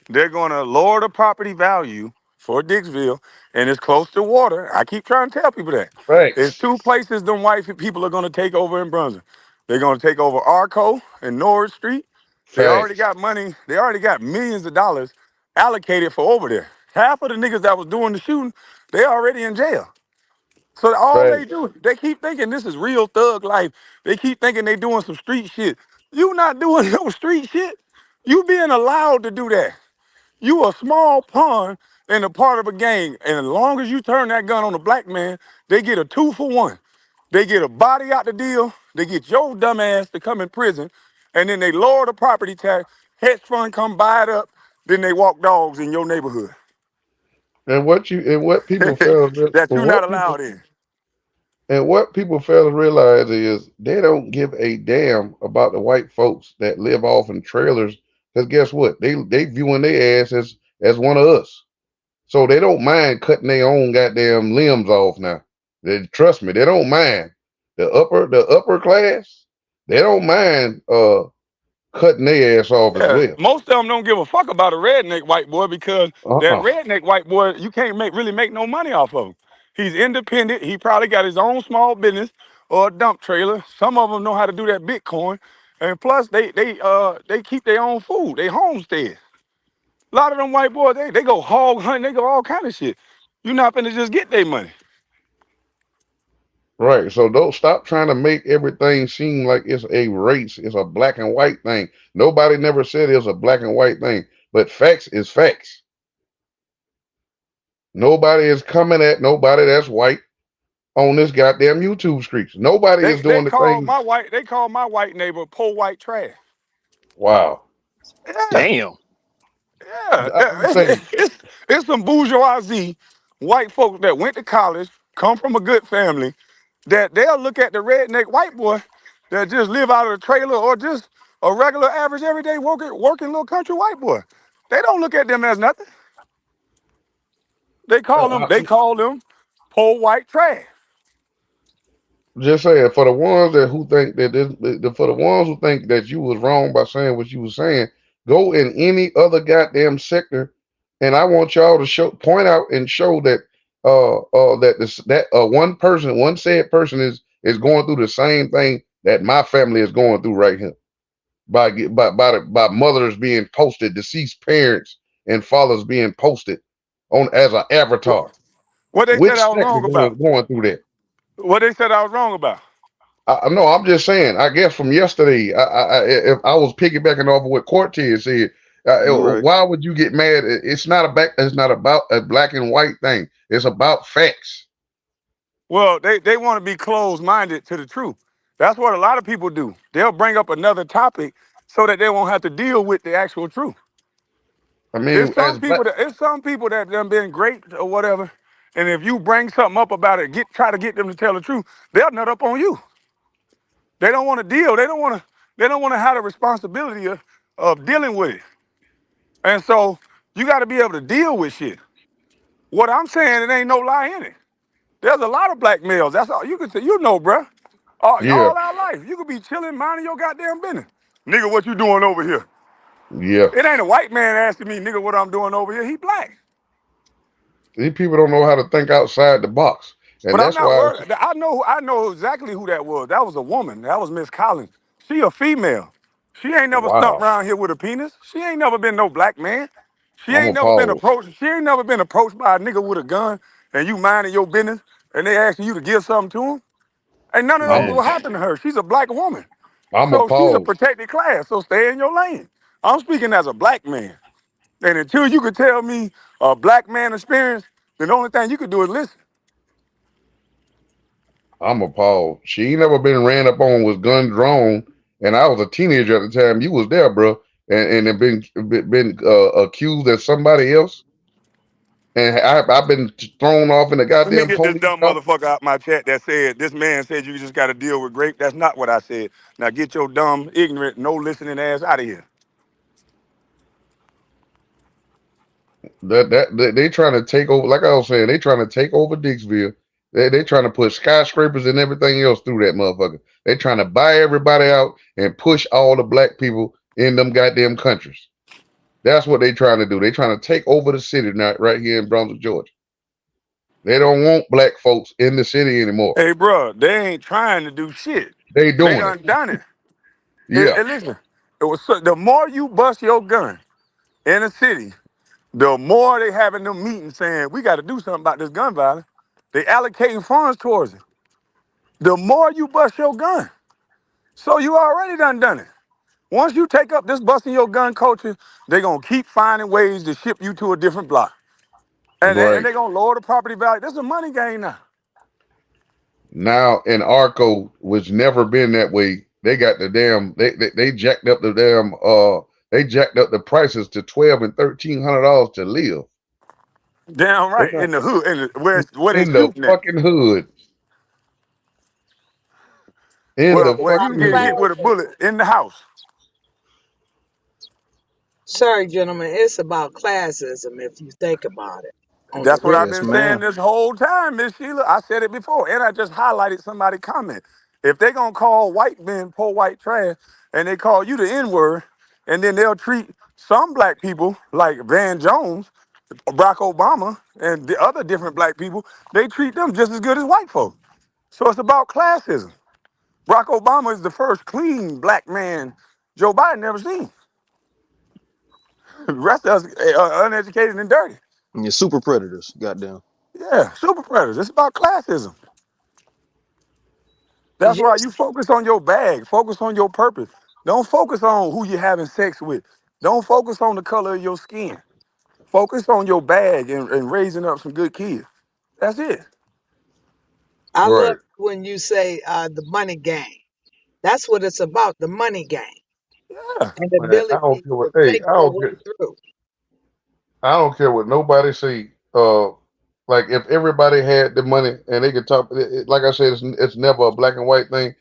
S1: they're going to lower the property value for Dixville, and it's close to water. I keep trying to tell people that. There's
S4: facts,
S1: two places them white people are going to take over in Brunswick. They're going to take over Arco and Norris Street. They already
S4: facts,
S1: got money. They already got millions of dollars allocated for over there. Half of the niggas that was doing the shooting, they already in jail. So all they
S4: facts.
S1: do, they keep thinking this is real thug life. They keep thinking they doing some street shit. You not doing no street shit. You being allowed to do that. You a small pawn in a part of a gang, and as long as you turn that gun on a black man, they get a 2-for-1. They get a body out the deal. They get your dumb ass to come in prison, and then they lower the property tax. Hedge fund come buy it up. Then they walk dogs in your neighborhood
S4: And what people fail to
S1: that you not
S4: what people
S1: allowed in.
S4: and what people fail to realize is they don't give a damn about the white folks that live off in trailers. Because guess what? They viewing their ass as one of us. So they don't mind cutting their own goddamn limbs off now. Trust me, they don't mind. The upper class, they don't mind cutting their ass off as
S1: Yeah,
S4: well.
S1: most of them don't give a fuck about a redneck white boy because that
S4: Uh-uh.
S1: redneck white boy, you can't really make no money off of him. He's independent. He probably got his own small business or a dump trailer. Some of them know how to do that Bitcoin, and plus they keep their own food. They homestead. A lot of them white boys they go hog hunting. They go all kind of shit. You not finna just get their money.
S4: Right. So don't stop trying to make everything seem like it's a race. It's a black and white thing. Nobody never said it was a black and white thing. But facts is facts. Nobody is coming at nobody that's white on this goddamn YouTube streets. Nobody is
S1: They
S4: doing the
S1: call
S4: thing.
S1: my white neighbor poor white trash.
S4: Wow.
S1: Yeah.
S3: Damn.
S1: Yeah,
S4: I'm saying,
S1: it's some bourgeoisie white folks that went to college, come from a good family, that they'll look at the redneck white boy that just live out of a trailer or just a regular average everyday working little country white boy. They don't look at them as nothing. They
S4: I'm
S1: call them poor white trash.
S4: just saying for the ones that who think that for the ones who think that you was wrong by saying what you was saying, go in any other goddamn sector, and I want y'all to point out and show that one person, one said person is going through the same thing that my family is going through right here by mothers being posted, deceased parents and fathers being posted on as an
S1: What,
S4: avatar.
S1: what they said
S4: Which
S1: I was
S4: sector
S1: wrong about?
S4: going through that?
S1: What they said I was wrong about?
S4: No, I'm just saying. I guess from yesterday, if I was piggybacking off of what Cortez said,
S3: Right.
S4: why would you get mad? It's not a back. It's not about a black and white thing. It's about facts.
S1: Well, they want to be closed-minded to the truth. That's what a lot of people do. They'll bring up another topic so that they won't have to deal with the actual truth.
S4: I mean, as black,
S1: It's some people that done been great or whatever, and if you bring something up about it, try to get them to tell the truth, they'll nut up on you. They don't want to deal. They don't want to have the responsibility of dealing with it. And so you got to be able to deal with shit. What I'm saying, it ain't no lie in it. There's a lot of black males. That's all you can say. You know, bruh.
S4: yeah,
S1: All our life, you could be chilling, minding your goddamn business. Nigga, what you doing over here?
S4: yeah.
S1: It ain't a white man asking me, nigga, what I'm doing over here. He black.
S4: These people don't know how to think outside the box,
S1: But
S4: and
S1: I'm
S4: that's
S1: not
S4: why.
S1: worried. I know exactly who that was. That was a woman. That was Miss Collins. She a female. She ain't never stumped
S4: Wow,
S1: around here with a penis. She ain't never been no black man.
S4: I'm
S1: She ain't
S4: gonna
S1: never been
S4: pause.
S1: approached. She ain't never been approached by a nigga with a gun. and you minding your business, and they asking you to give something to them, ain't none of those
S4: I'm
S1: will
S3: Man,
S1: happen to her. She's a black woman.
S4: I'm
S1: So she's a
S4: appalled.
S1: protected class. So stay in your lane. I'm speaking as a black man. And until you could tell me a black man experience, then the only thing you could do is listen.
S4: I'm appalled. She ain't never been ran up on with gun drawn, and I was a teenager at the time. You was there, bro, and have been accused as somebody else, and I've been thrown off in the
S1: Let me
S4: goddamn
S1: get this
S4: police
S1: dumb
S4: car.
S1: motherfucker out my chat that said this man said you just got to deal with grape. That's not what I said. Now get your dumb, ignorant, no listening ass out of here.
S4: They trying to take over. Like I was saying, they trying to take over Dixville. They trying to put skyscrapers and everything else through that motherfucker. They trying to buy everybody out and push all the black people in them goddamn countries. That's what they trying to do. They trying to take over the city now, right here in Brunswick, Georgia. They don't want black folks in the city anymore.
S1: Hey, bro, they ain't trying to do shit.
S4: They
S1: They
S4: doing it.
S1: done it.
S4: Yeah,
S1: And listen, the more you bust your gun in a city, the more they having them meetings saying we got to do something about this gun violence. They allocating funds towards it. The more you bust your gun, so you already done it. Once you take up this busting your gun culture, they gonna keep finding ways to ship you to a different block, and
S4: right.
S1: they gonna lower the property value. This is a money game now.
S4: Now in Arco, which never been that way, they got the damn they jacked up the damn they jacked up the prices to $1,200 and $1,300 to live.
S1: Damn
S4: They
S1: right
S4: got
S1: in the hood, where they
S4: in the
S1: shooting at,
S4: fucking hood. In
S1: where
S4: the
S2: It's
S1: where you
S2: about
S1: can
S4: fucking
S1: get
S4: hood.
S1: hit with a
S2: classes.
S1: bullet in the house.
S2: Sorry, gentlemen, it's about classism if you think about it on the
S1: That's what
S2: real.
S1: I've
S3: yes,
S1: been saying
S3: ma'am.
S1: this whole time, Miss Sheila. I said it before, and I just highlighted somebody comment. If they gonna call white men poor white trash, and they call you the N-word, and then they'll treat some black people like Van Jones, Barack Obama, and the other different black people, they treat them just as good as white folks. So it's about classism. Barack Obama is the first clean black man Joe Biden never seen. The rest of us are uneducated and dirty.
S3: And you're super predators, goddamn.
S1: Yeah, super predators. It's about classism. That's why
S2: Yes,
S1: you focus on your bag, focus on your purpose. Don't focus on who you're having sex with. Don't focus on the color of your skin. Focus on your bag and raising up some good kids. That's it.
S2: I love
S4: Right.
S2: when you say the money game. That's what it's about, the money game
S1: Yeah.
S2: and the
S4: Man, I
S2: ability
S4: don't care what
S2: to
S4: hey,
S2: fake your way through.
S4: I don't care what nobody say. Like if everybody had the money and they could talk, like I said, it's never a black and white thing.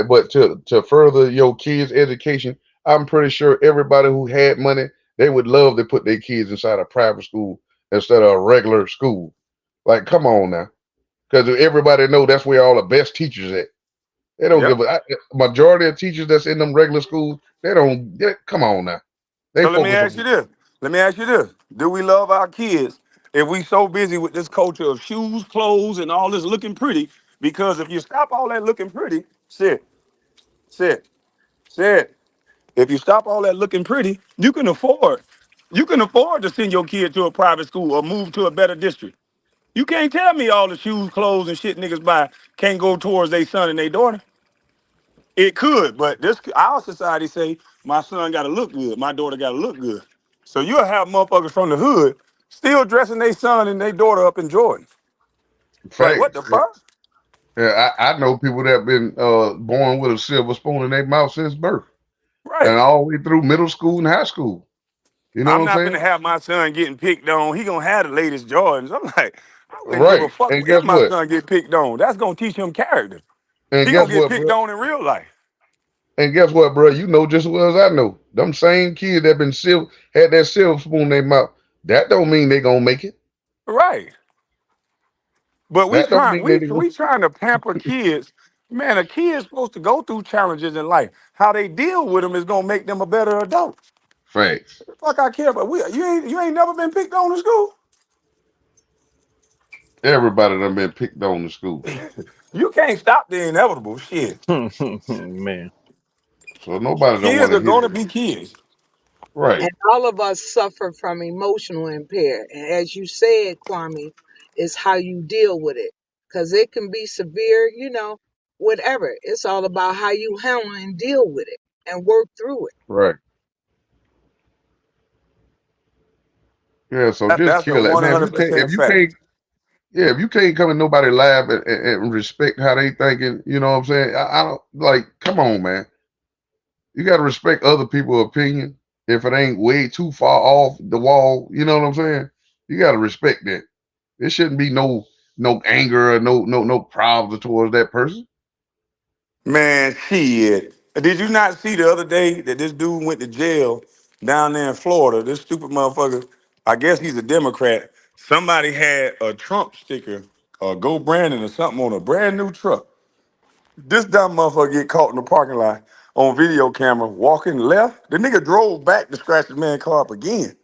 S4: But to further your kids' education, I'm pretty sure everybody who had money, they would love to put their kids inside a private school instead of a regular school. Like, come on now, because everybody know that's where all the best teachers at. They don't
S1: Yep.
S4: give a majority of teachers that's in them regular schools. They don't. Come on now, they
S1: So let me
S4: focus
S1: ask
S4: on
S1: you this. Let me ask you this. Do we love our kids if we so busy with this culture of shoes, clothes, and all this looking pretty? Because if you stop all that looking pretty, sit, sit, sit. If you stop all that looking pretty, you can afford to send your kid to a private school or move to a better district. You can't tell me all the shoes, clothes, and shit niggas buy can't go towards their son and their daughter. It could, but this our society say my son gotta look good, my daughter gotta look good. So you'll have motherfuckers from the hood still dressing their son and their daughter up in Jordan. Like what
S4: facts.
S1: the fuck?
S4: Yeah, I know people that have been born with a silver spoon in their mouth since birth, and
S1: Right.
S4: all the way through middle school and high school. You know what
S1: I'm
S4: I'm
S1: not
S4: saying?
S1: gonna have my son getting picked on. He gonna have the latest Jordans. I'm like, I wouldn't give a
S4: Right.
S1: fuck
S4: And
S1: if
S4: guess
S1: my
S4: what?
S1: son get picked on. That's gonna teach him character.
S4: And
S1: He gonna
S4: guess
S1: get
S4: what,
S1: picked
S4: bro?
S1: on in real life.
S4: And guess what, bro? You know just as well as I know. Them same kids that been had that silver spoon in their mouth. That don't mean they gonna make it.
S1: Right. But we
S4: That don't
S1: trying
S4: mean they
S1: we
S4: gonna
S1: we trying to pamper kids. Man, a kid's supposed to go through challenges in life. How they deal with them is gonna make them a better adult.
S4: facts.
S1: The fuck I care about. You ain't never been picked on in school.
S4: Everybody done been picked on in school.
S1: You can't stop the inevitable shit.
S3: Man.
S4: So nobody don't want
S1: Kids
S4: to
S1: are
S4: hear
S1: gonna
S4: that.
S1: be kids.
S4: Right.
S2: And all of us suffer from emotional impair. And as you said, Kwame, It's how you deal with it. Because it can be severe, whatever. It's all about how you handle and deal with it and work through it.
S4: Right. Yeah. So just
S1: That's a
S4: kill it, man. If you can't,
S1: 100% fact.
S4: yeah, if you can't come in nobody live and respect how they thinking, you know what I'm saying? I don't like. Come on, man. You got to respect other people's opinion. If it ain't way too far off the wall, you know what I'm saying? You got to respect that. There shouldn't be no anger or no problems towards that person.
S1: Man, shit. Did you not see the other day that this dude went to jail down there in Florida? This stupid motherfucker, I guess he's a Democrat. Somebody had a Trump sticker or Go Brandon or something on a brand new truck. This dumb motherfucker get caught in the parking lot on video camera walking left. The nigga drove back to scratch the man's car up again.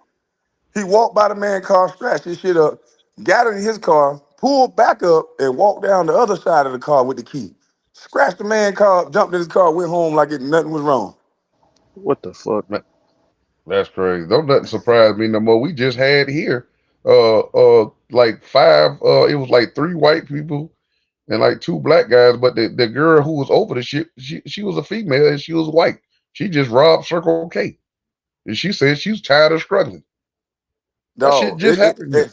S1: He walked by the man's car, scratched his shit up, got in his car, pulled back up, and walked down the other side of the car with the key. Scratched the man's car, jumped in his car, went home like nothing was wrong.
S3: What the fuck?
S4: Man, that's crazy. Don't nothing surprise me no more. We just had here, like five. It was like three white people and like two black guys. But the girl who was over the shit, she was a female and she was white. She just robbed Circle K, and she said she was tired of struggling. That shit
S1: Dog,
S4: just happened here.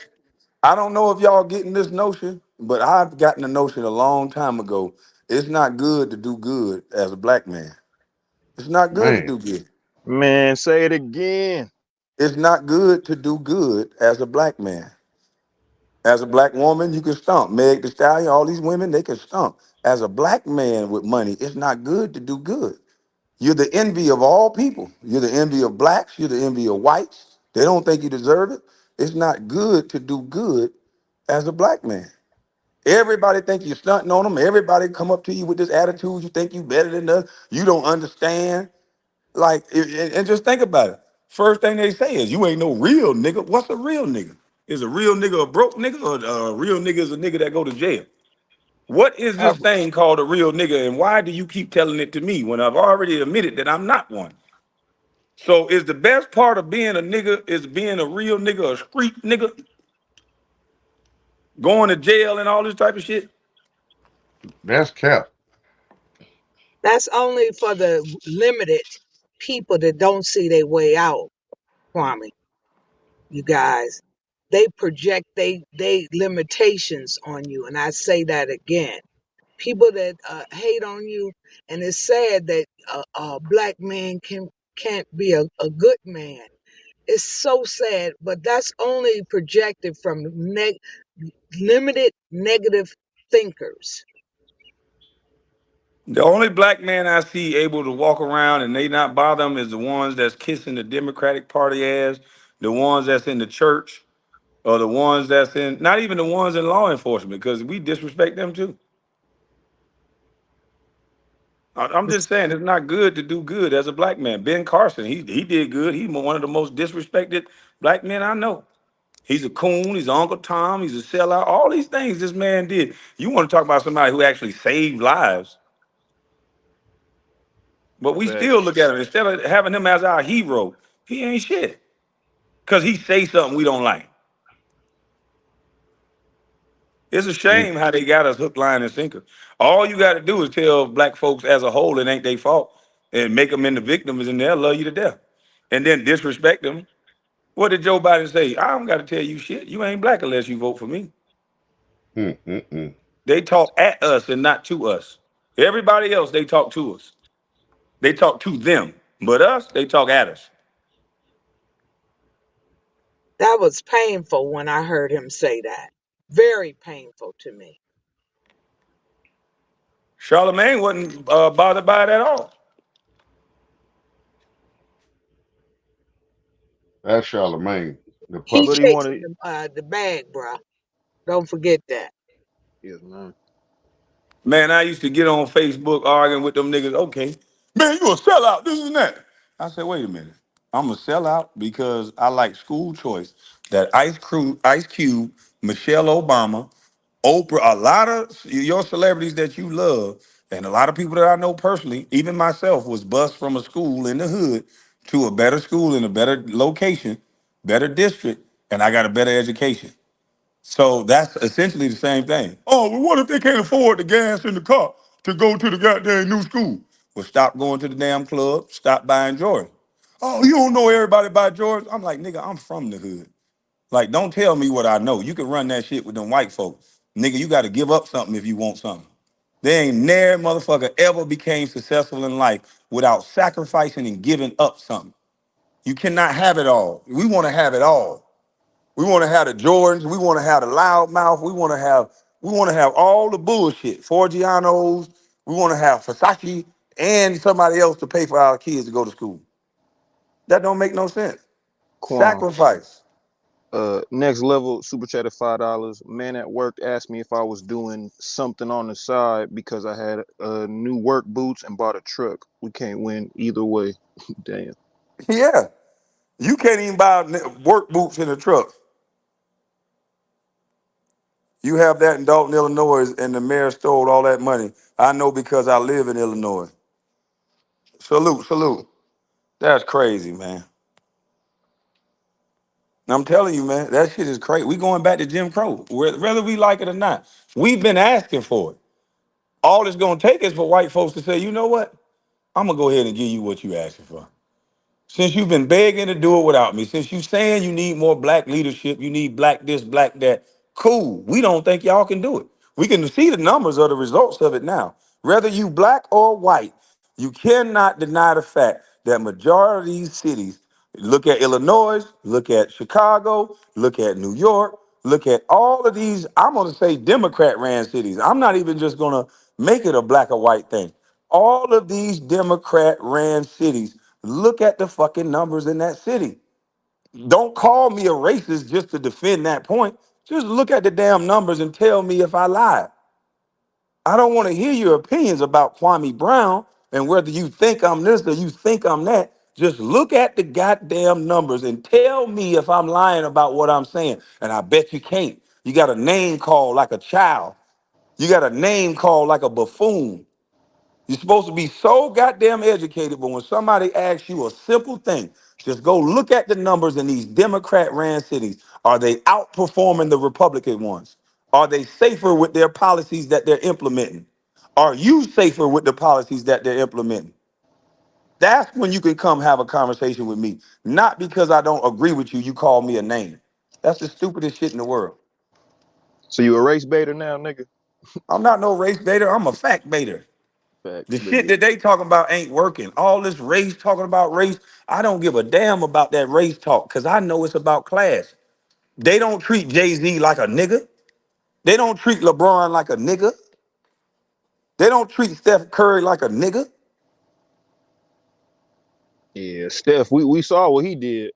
S1: I don't know if y'all getting this notion, but I've gotten the notion a long time ago. It's not good to do good as a black man. It's not good to
S4: Man,
S1: do good.
S3: Man, say it again.
S1: It's not good to do good as a black man. As a black woman, you can stomp. Meg the Stallion, all these women, they can stomp. As a black man with money, it's not good to do good. You're the envy of all people. You're the envy of blacks. You're the envy of whites. They don't think you deserve it. It's not good to do good as a black man. Everybody think you're stunting on them. Everybody come up to you with this attitude. You think you better than us. You don't understand. Like, and just think about it. First thing they say is, you ain't no real nigga. What's a real nigga? Is a real nigga a broke nigga, or a real nigga is a nigga that go to jail? What is
S4: I
S1: this thing called a real nigga, and why do you keep telling it to me when I've already admitted that I'm not one? So is the best part of being a nigga is being a real nigga, a street nigga, going to jail and all this type of shit?
S4: that's cap.
S2: That's only for the limited people that don't see their way out, Kwame. You guys, they project they limitations on you, and I say that again. People that hate on you, and it's sad that a black man can't be a good man. It's so sad, but that's only projected from limited negative thinkers.
S1: The only black man I see able to walk around and they not bother them is the ones that's kissing the Democratic Party ass, the ones that's in the church, or the ones that's in, not even the ones in law enforcement, because we disrespect them too. I'm just saying it's not good to do good as a black man. Ben Carson, he did good. He's one of the most disrespected black men I know. He's a coon. He's Uncle Tom. He's a sellout. All these things this man did. You want to talk about somebody who actually saved lives, but we still
S3: Facts.
S1: look at him instead of having him as our hero. He ain't shit because he say something we don't like. It's a
S4: Mm,
S1: shame how they got us hook, line, and sinker. All you got to do is tell black folks as a whole it ain't their fault and make them into victims, and they'll love you to death. And then disrespect them. What did Joe Biden say? I don't got to tell you shit. You ain't black unless you vote for me.
S4: mm.
S1: They talk at us and not to us. Everybody else, they talk to us. They talk to them. But us, they talk at us.
S2: That was painful when I heard him say that. Very painful to me.
S1: Charlemagne wasn't bothered by it at all.
S4: That's Charlemagne, the
S2: He
S3: What
S4: puppet.
S3: he wanted?
S2: chasing the bag, bruh. Don't forget that.
S3: Yes, man.
S1: Man, I used to get on Facebook arguing with them niggas. Okay, man, you a sellout, this and that. I said, wait a minute. I'm a sellout because I like school choice. That Ice Cube, Michelle Obama, Oprah, a lot of your celebrities that you love, and a lot of people that I know personally, even myself, was bused from a school in the hood to a better school in a better location, better district, and I got a better education. So that's essentially the same thing. Oh, well, what if they can't afford the gas in the car to go to the goddamn new school? Well, stop going to the damn club. Stop buying Jordans. Oh, you don't know everybody buy Jordans? I'm like, nigga, I'm from the hood. Like, don't tell me what I know. You can run that shit with them white folks. Nigga, you got to give up something if you want something. There ain't never motherfucker ever became successful in life without sacrificing and giving up something. You cannot have it all. We want to have it all. We want to have the Jordans. We want to have the loudmouth. We want to have all the bullshit. Forgianos. We want to have Versace and somebody else to pay for our kids to go to school. That don't make no sense.
S3: Kwame.
S1: Sacrifice.
S3: Next level super chat of $5. Man at work asked me if I was doing something on the side because I had new work boots and bought a truck. We can't win either way. Damn.
S1: Yeah. You can't even buy work boots in a truck. You have that in Dalton, Illinois, and the mayor stole all that money. I know because I live in Illinois. Salute, salute. That's crazy, man. I'm telling you, man, that shit is crazy. We going back to Jim Crow, whether we like it or not. We've been asking for it. All it's gonna take is for white folks to say, you know what? I'm gonna go ahead and give you what you asking for. Since you've been begging to do it without me, since you saying you need more black leadership, you need black this, black that, cool. We don't think y'all can do it. We can see the numbers or the results of it now. Whether you black or white, you cannot deny the fact that majority of these cities, look at Illinois, look at Chicago, look at New York, look at all of these, I'm gonna say Democrat ran cities. I'm not even just gonna make it a black or white thing. All of these Democrat ran cities, look at the fucking numbers in that city. Don't call me a racist just to defend that point. Just look at the damn numbers and tell me if I lied. I don't want to hear your opinions about Kwame Brown and whether you think I'm this or you think I'm that. Just look at the goddamn numbers and tell me if I'm lying about what I'm saying. And I bet you can't. You got a name called like a child. You got a name called like a buffoon. You're supposed to be so goddamn educated, but when somebody asks you a simple thing, just go look at the numbers in these Democrat ran cities. Are they outperforming the Republican ones? Are they safer with their policies that they're implementing? Are you safer with the policies that they're implementing? That's when you can come have a conversation with me. Not because I don't agree with you, you call me a name. That's the stupidest shit in the world.
S3: So you a race baiter now, nigga?
S1: I'm not no race baiter, I'm a fact baiter.
S3: Facts,
S1: The shit
S3: nigga.
S1: that they talking about ain't working. All this race talking about race, I don't give a damn about that race talk because I know it's about class. They don't treat Jay-Z like a nigga. They don't treat LeBron like a nigga. They don't treat Steph Curry like a nigga.
S3: Yeah, Steph, we saw what he did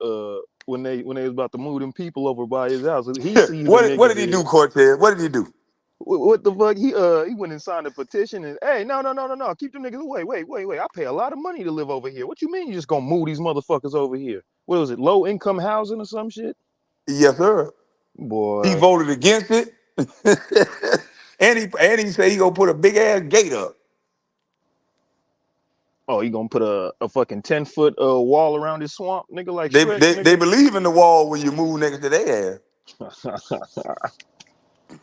S3: when they was about to move them people over by his house. He seized the
S1: What
S3: niggas
S1: did he
S3: here.
S1: do, Cortez? What did he do?
S3: What the fuck? He went and signed a petition and hey, no. Keep them niggas away. Wait. I pay a lot of money to live over here. What you mean you just gonna move these motherfuckers over here? What was it? Low income housing or some shit?
S1: Yes, sir. He
S3: Boy.
S1: voted against it. and he said he gonna put a big ass gate up.
S3: Oh, you gonna put a fucking 10-foot wall around this swamp, nigga, like
S1: They,
S3: Shrek,
S1: they they
S3: nigga.
S1: believe in the wall when you move next to their ass.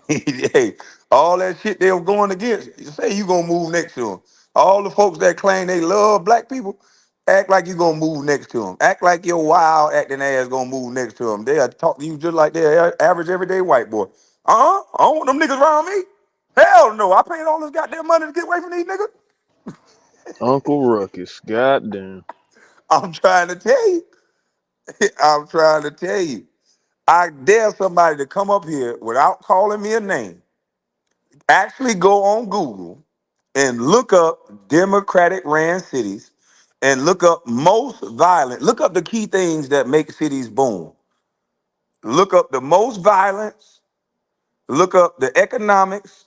S1: Hey, all that shit they were going against. You say you gonna move next to them. All the folks that claim they love black people, act like you gonna move next to them. Act like your wild acting ass gonna move next to them. They'll talk to you just like they're average everyday white boy. I don't want them niggas around me. Hell no, I paid all this goddamn money to get away from these niggas.
S3: Uncle Ruckus, goddamn.
S1: I'm trying to tell you. I'm trying to tell you. I dare somebody to come up here without calling me a name. Actually go on Google and look up Democratic ran cities and look up most violent. Look up the key things that make cities boom. Look up the most violence, look up the economics,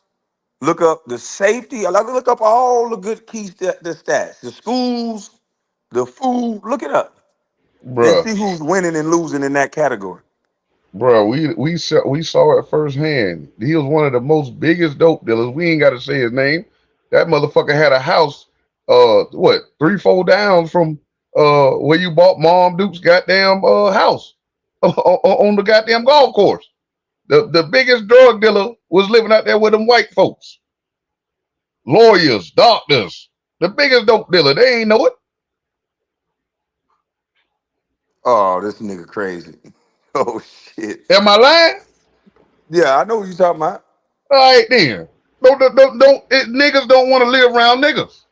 S1: look up the safety. I like to look up all the good the stats, the schools, the food. Look it up and
S4: Bruh.
S1: see who's winning and losing in that category.
S4: Bro, we saw it firsthand. He was one of the most biggest dope dealers. We ain't got to say his name. That motherfucker had a house, what 3-4 down from where you bought Mom Duke's goddamn house on the goddamn golf course. The biggest drug dealer was living out there with them white folks, lawyers, doctors. The biggest dope dealer, they ain't know it.
S1: Oh, this nigga crazy. Oh shit.
S4: Am I lying?
S1: Yeah, I know what you talking about.
S4: All right then. Niggas don't want to live around niggas.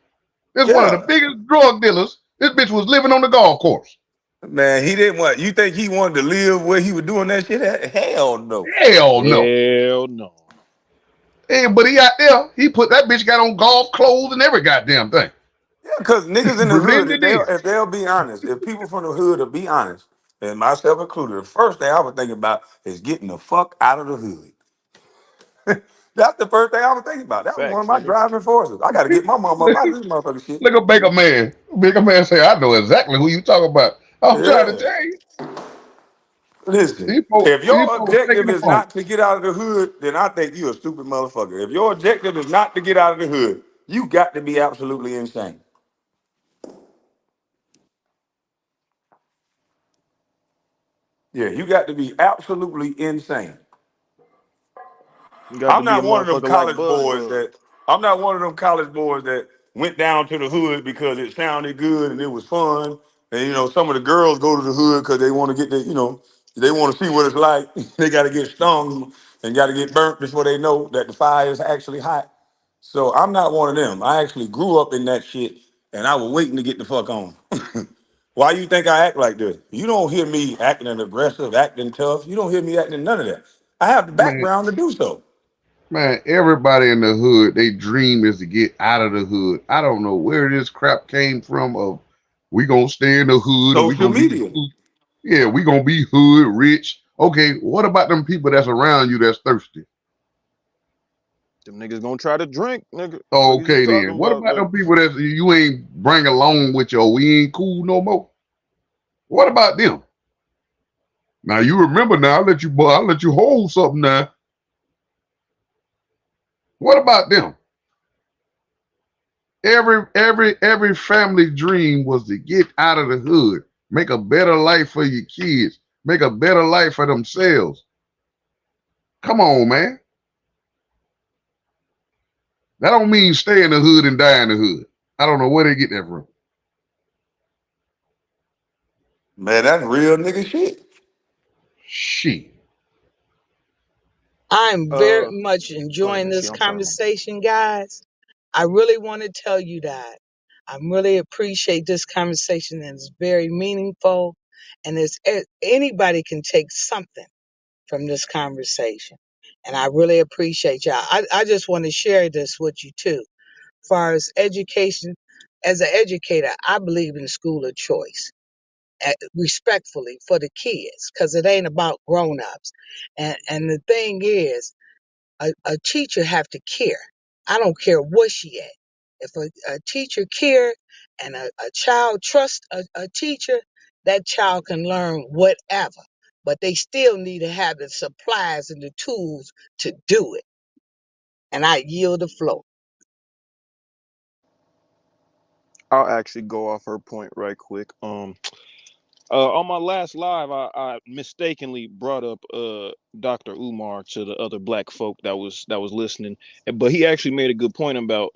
S4: It's one of the
S1: Yeah.
S4: biggest drug dealers. This bitch was living on the golf course.
S1: Man, he didn't want you think he wanted to live where he was doing that shit at? Hell no.
S4: Hell no.
S3: Hell no.
S4: Hey, but he out there, he put that bitch got on golf clothes and every goddamn thing.
S1: Yeah, because niggas in the hood,
S4: Pretending then.
S1: if they'll be honest, if people from the hood will be honest, and myself included, the first thing I was thinking about is getting the fuck out of the hood. That's the first thing I was thinking about. That was one of
S3: Facts,
S1: my
S3: nigga.
S1: driving forces. I got to get my mom up out of this motherfucking shit.
S4: Look at Baker Man. Baker Man say, I know exactly who you talking about. I'm trying to
S1: Yeah.
S4: tell you.
S1: Listen, if
S4: These
S1: your
S4: folks taking
S1: objective
S4: the
S1: is
S4: phone.
S1: not to get out of the hood, then I think you're a stupid motherfucker. If your objective is not to get out of the hood, you got to be absolutely insane. Yeah, you got to be absolutely insane.
S3: You got to
S1: I'm
S3: be a
S1: not one of them
S3: motherfucker like
S1: college
S3: Bud
S1: boys
S3: was.
S1: that I'm not one of them college boys that went down to the hood because it sounded good and it was fun. And some of the girls go to the hood because they want to get they want to see what it's like. They got to get stung and got to get burnt before they know that the fire is actually hot. So I'm not one of them. I actually grew up in that shit and I was waiting to get the fuck on. Why you think I act like this? You don't hear me acting aggressive, acting tough. You don't hear me acting none of that. I have the
S4: Man,
S1: background to do so.
S4: man, everybody in the hood, they dream is to get out of the hood. I don't know where this crap came from of we gonna stay in the hood and we
S1: Social
S4: gonna be
S1: media.
S4: hood. Yeah, we gonna be hood rich. Okay, what about them people that's around you that's thirsty?
S3: Them niggas gonna try to drink, nigga. Fuck is you
S4: Okay
S3: talking
S4: then. What
S3: about,
S4: about
S3: nigga?
S4: them people that you ain't bring along with you or we ain't cool no more? What about them? Now you remember now, I'll let you hold something now. What about them? Every family dream was to get out of the hood, make a better life for your kids, make a better life for themselves. Come on, man. That don't mean stay in the hood and die in the hood. I don't know where they get that from.
S1: Man, that's real nigga shit.
S4: Shit.
S2: I'm very
S3: Uh,
S2: much
S3: Go ahead,
S2: enjoying
S3: Miss She.
S2: this
S3: I'm sorry, mom.
S2: conversation, guys. I really want to tell you that. I really appreciate this conversation and it's very meaningful. And anybody can take something from this conversation. And I really appreciate y'all. I just want to share this with you too. As far as education, as an educator, I believe in school of choice, respectfully for the kids, because it ain't about grown-ups. And the thing is, a teacher have to care. I don't care where she at. If a teacher care and a child trust a teacher, that child can learn whatever. But they still need to have the supplies and the tools to do it. And I yield the floor.
S3: I'll actually go off her point right quick. On my last live, I mistakenly brought up Dr. Umar to the other black folk that was listening, but he actually made a good point about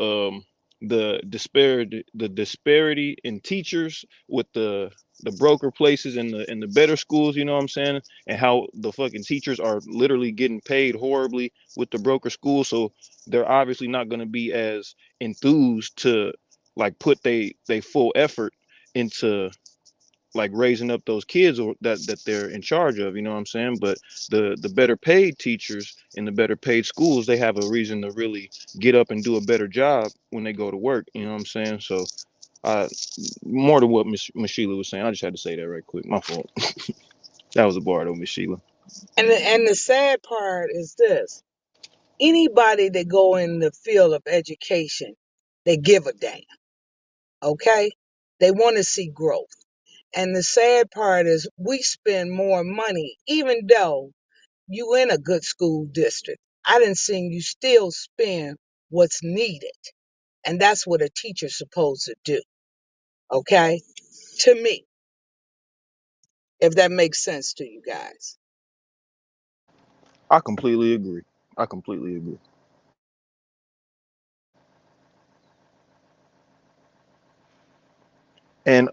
S3: the disparity in teachers with the broker places and the better schools. You know what I'm saying? And how the fucking teachers are literally getting paid horribly with the broker schools, so they're obviously not going to be as enthused to like put they full effort into like raising up those kids or that they're in charge of, you know what I'm saying? But the better paid teachers in the better paid schools, they have a reason to really get up and do a better job when they go to work, you know what I'm saying? So uh more than what Miss Sheila was saying, I just had to say that right quick. My fault. That was a bar though, Miss Sheila.
S2: And the sad part is this: anybody that go in the field of education, they give a damn. Okay, they want to see growth. And the sad part is we spend more money, even though you in a good school district. I didn't see you still spend what's needed. And that's what a teacher's supposed to do. Okay? To me, if that makes sense to you guys.
S3: I completely agree. I completely agree. And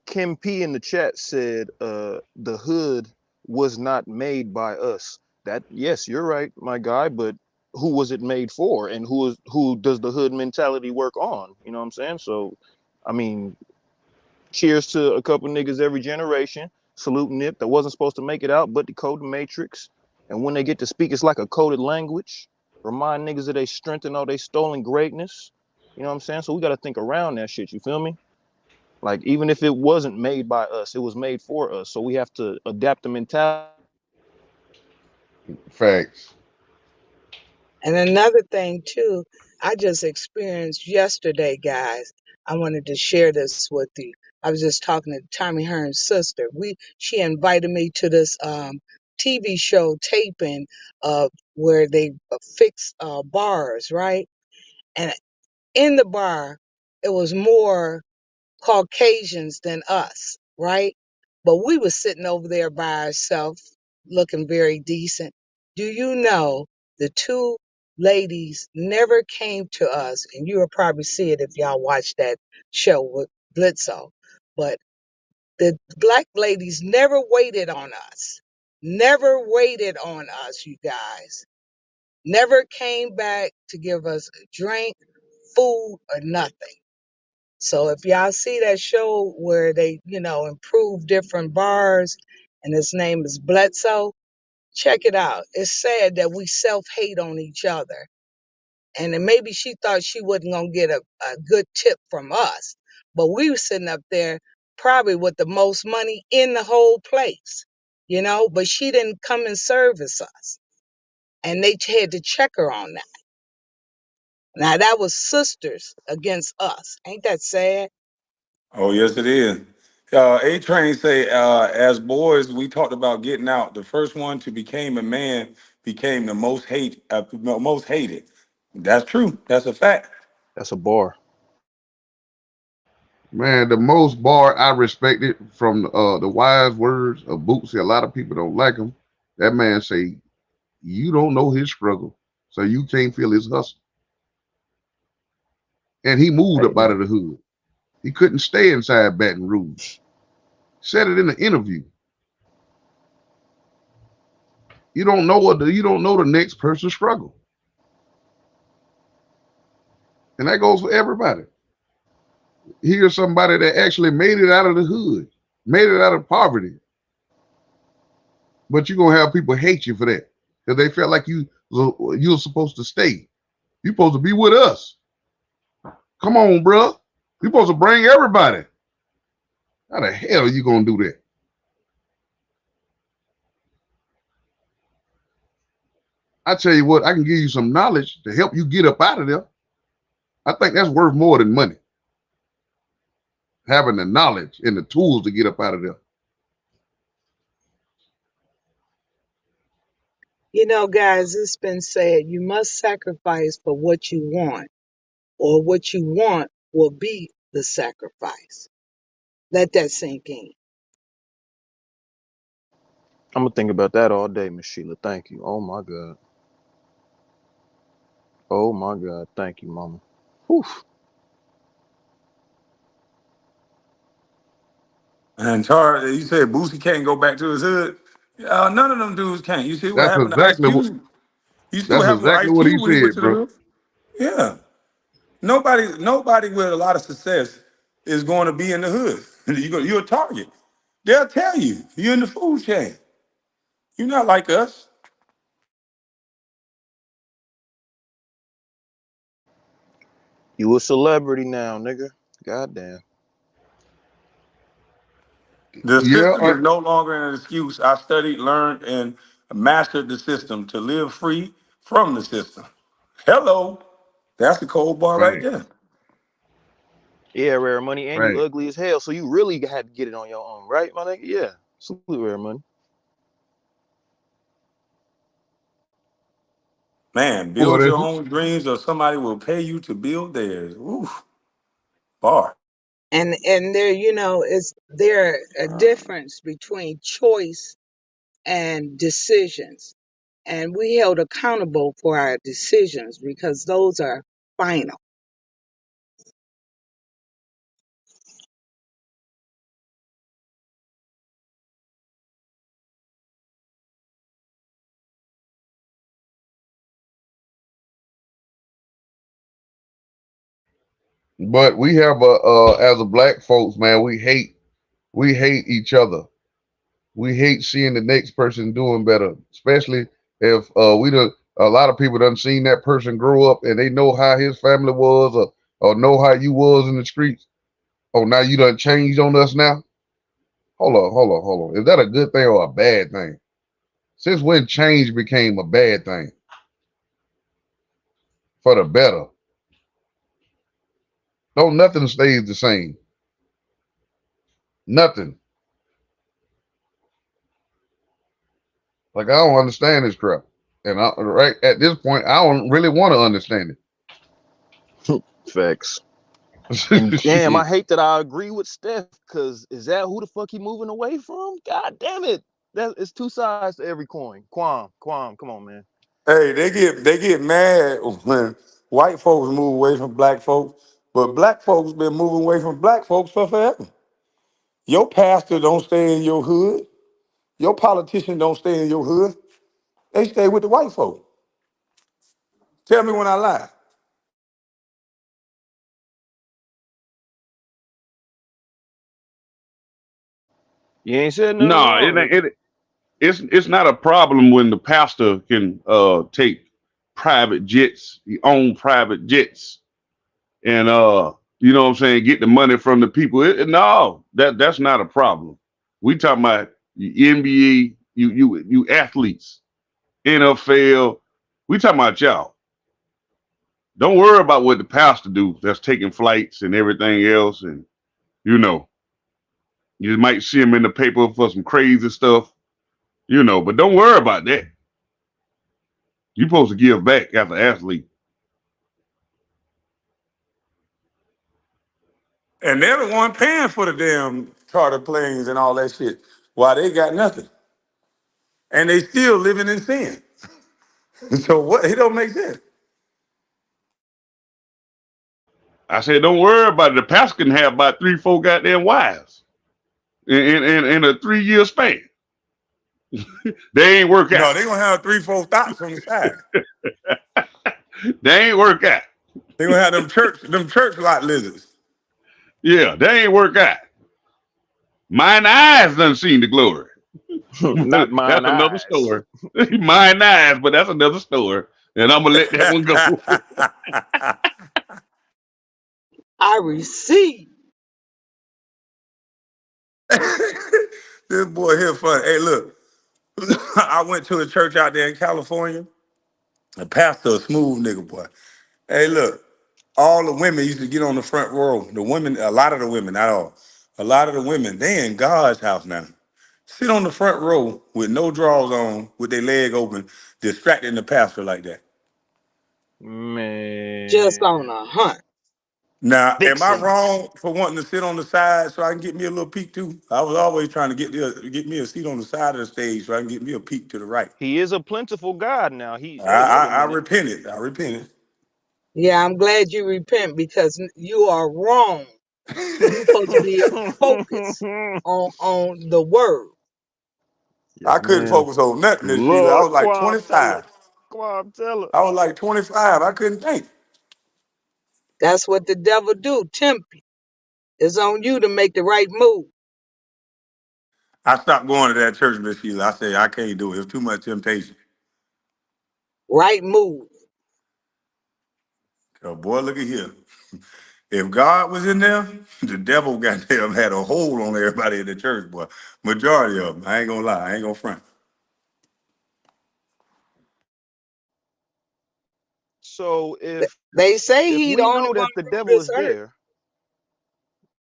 S3: Kim P in the chat said the hood was not made by us. That yes, you're right, my guy, but who was it made for and who does the hood mentality work on? You know what I'm saying? So I mean, cheers to a couple niggas every generation. Salute Nip that wasn't supposed to make it out, but decode the matrix. And when they get to speak, it's like a coded language. Remind niggas that they strengthen all they stolen greatness. You know what I'm saying? So we gotta think around that shit, you feel me? Like even if it wasn't made by us, it was made for us. So we have to adapt the mentality.
S4: Facts.
S2: And another thing too, I just experienced yesterday, guys. I wanted to share this with you. I was just talking to Tommy Hearn's sister. She invited me to this TV show taping where they fix bars, right? And in the bar, it was more Caucasians than us, right? But we were sitting over there by ourselves, looking very decent. Do you know the two ladies never came to us, and you'll probably see it if y'all watch that show with Blitzo. But the black ladies never waited on us. Never waited on us, you guys. Never came back to give us a drink, food, or nothing. So if y'all see that show where they, improve different bars and his name is Bledsoe, check it out. It's sad that we self-hate on each other. And then maybe she thought she wasn't going to get a good tip from us. But we were sitting up there probably with the most money in the whole place, but she didn't come and service us. And they had to check her on that. Now that was sisters against us. Ain't that sad?
S1: Oh, yes, it is. A Train say, as boys, we talked about getting out. The first one to became a man became the most hated. That's true. That's a fact.
S3: That's a bar.
S4: Man, the most bar I respected from the wise words of Bootsy. A lot of people don't like him. That man say, "You don't know his struggle, so you can't feel his hustle." And he moved
S3: Hey
S4: up out of
S3: man.
S4: the hood. He couldn't stay inside Baton Rouge. Said it in the interview. You don't know the next person's struggle, and that goes for everybody. Here's somebody that actually made it out of the hood, made it out of poverty, but you're gonna have people hate you for that because they felt like you're supposed to stay. You're supposed to be with us. Come on, bro. You're supposed to bring everybody. How the hell are you gonna do that? I tell you what, I can give you some knowledge to help you get up out of there. I think that's worth more than money. Having the knowledge and the tools to get up out of there.
S2: Guys, it's been said you must sacrifice for what you want, or what you want will be the sacrifice. Let that sink in.
S3: I'm gonna think about that all day, Miss Sheila. Thank you. Oh my God. Oh my God. Thank you, mama. Whew.
S1: And Tar, you said Boosie can't go back to his hood. None of them dudes can. You see what
S4: That's
S1: happened to Ice
S4: exactly what
S1: Cube? You see what
S4: that's
S1: happened to
S4: exactly
S1: Ice
S4: what he
S1: Cube when he went
S4: said,
S1: to the
S4: bro.
S1: hood? Yeah. Nobody with a lot of success is going to be in the hood. You're a target. They'll tell you you're in the food chain. You're not like us.
S3: You a celebrity now, nigga. Goddamn.
S1: The
S4: Yeah,
S1: system is no longer an excuse. I studied, learned, and mastered the system to live free from the system. Hello. That's the cold bar right
S4: right,
S1: there.
S3: Yeah, rare money, and you
S4: right.
S3: ugly as hell, so you really had to get it on your own, right, my nigga? Yeah. Salute, rare money.
S1: Man,
S4: Well,
S1: build your
S4: that's
S1: own dreams or somebody will pay you to build theirs. Oof, bar.
S2: And there, is there a difference between choice and decisions? and we held accountable for our decisions because those are final.
S4: But we have a as a black folks, man, we hate each other. We hate seeing the next person doing better, especially if we done a lot of people done seen that person grow up and they know how his family was or know how you was in the streets. Oh, now you done changed on us now? Hold on. Is that a good thing or a bad thing? Since when change became a bad thing? For the better. Don't nothing stays the same. Nothing. Like I don't understand this crap. And right at this point, I don't really want to understand
S3: Facts. And
S4: it.
S3: damn, I
S4: Shit.
S3: hate that I agree with Steph, because is that who the fuck he moving away from? God damn it. That it's two sides to every coin. Quam, come on, man.
S1: Hey, they get mad when white folks move away from black folks, but black folks been moving away from black folks for forever. Your pastor don't stay in your hood. Your politician don't stay in your hood. They stay with the white folk. Tell me when I lie.
S3: You ain't said nothing
S4: No,
S3: wrong.
S4: it's not a problem when the pastor can take private jets, he own private jets, and you know what I'm saying, get the money from the people. No, that's not a problem. We talking about NBA, you athletes, NFL. We talking about y'all. Don't worry about what the pastor do. That's taking flights and everything else, and you know you might see him in the paper for some crazy stuff, But don't worry about that. You supposed to give back as an athlete.
S1: And they're the one paying for the damn charter planes and all that shit. Why they got nothing. And they still living in sin. So what? It don't make sense.
S4: I said, don't worry about it. The pastor can have about 3, 4 goddamn wives in a 3 year span. They ain't work out.
S1: No, they gonna have three, four thoughts on the side.
S4: They ain't work out.
S1: They gonna have them church lot lizards.
S4: Yeah, they ain't work out. Mine eyes done seen the glory.
S3: Not mine
S4: That's another
S3: eyes.
S4: story. Mine eyes, but that's another story. And I'm gonna let that one go.
S2: I receive.
S1: This boy here funny. Hey, look, I went to a church out there in California. The pastor, a smooth nigga, boy. Hey, look, all the women used to get on the front row. The women, a lot of the women, not all, a lot of the women, they in God's house now. Sit on the front row with no drawers on, with their leg open, distracting the pastor like that.
S2: Just on
S3: Man.
S2: a hunt.
S1: Now, am I
S3: Vixens.
S1: wrong for wanting to sit on the side so I can get me a little peek too? I was always trying to get me a seat on the side of the stage so I can get me a peek to the right.
S3: He is a plentiful God now.
S1: I,
S3: Hey, wait a
S1: I, I
S3: minute.
S1: repented. I repented.
S2: Yeah, I'm glad you repent because you are wrong. You're supposed to be focused on the word.
S1: I
S3: Yes,
S1: couldn't
S3: ma'am.
S1: focus on nothing, Miss Sheila. I
S3: Lord,
S1: was like
S3: Quam, tell her.
S1: 25.
S3: Quam, tell her.
S1: I was like 25. I couldn't think.
S2: That's what the devil do, tempt you. It's on you to make the right move.
S1: I stopped going to that church, Miss Sheila. I said, I can't do it. It's too much temptation.
S2: Right move.
S1: Oh, boy, look at here. If God was in there, the devil goddamn had a hold on everybody in the church, boy. Majority of them. I ain't gonna lie. I ain't gonna front.
S3: So
S2: They say
S3: if
S2: he the
S3: we
S2: only
S3: know
S2: one
S3: that the
S2: rule
S3: devil
S2: this
S3: is
S2: earth.
S3: there,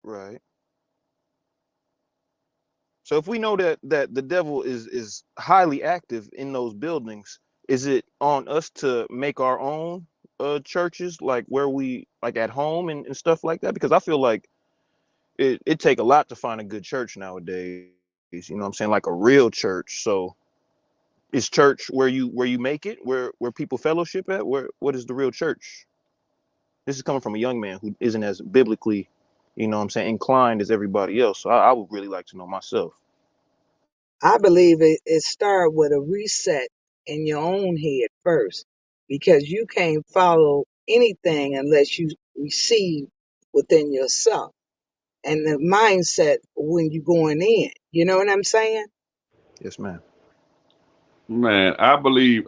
S3: right? So if we know that the devil is highly active in those buildings, is it on us to make our own churches, like where we like at home and stuff like that? Because I feel like it take a lot to find a good church nowadays. You know what I'm saying? Like a real church. So Is church where you make it, where people fellowship at? What is the real church? This is coming from a young man who isn't as biblically, what I'm saying, inclined as everybody else. So I would really like to know myself.
S2: I believe it started with a reset in your own head first, because you can't follow anything unless you receive within yourself and the mindset when you're going in. You know what I'm saying?
S3: Yes, ma'am.
S4: Man, I believe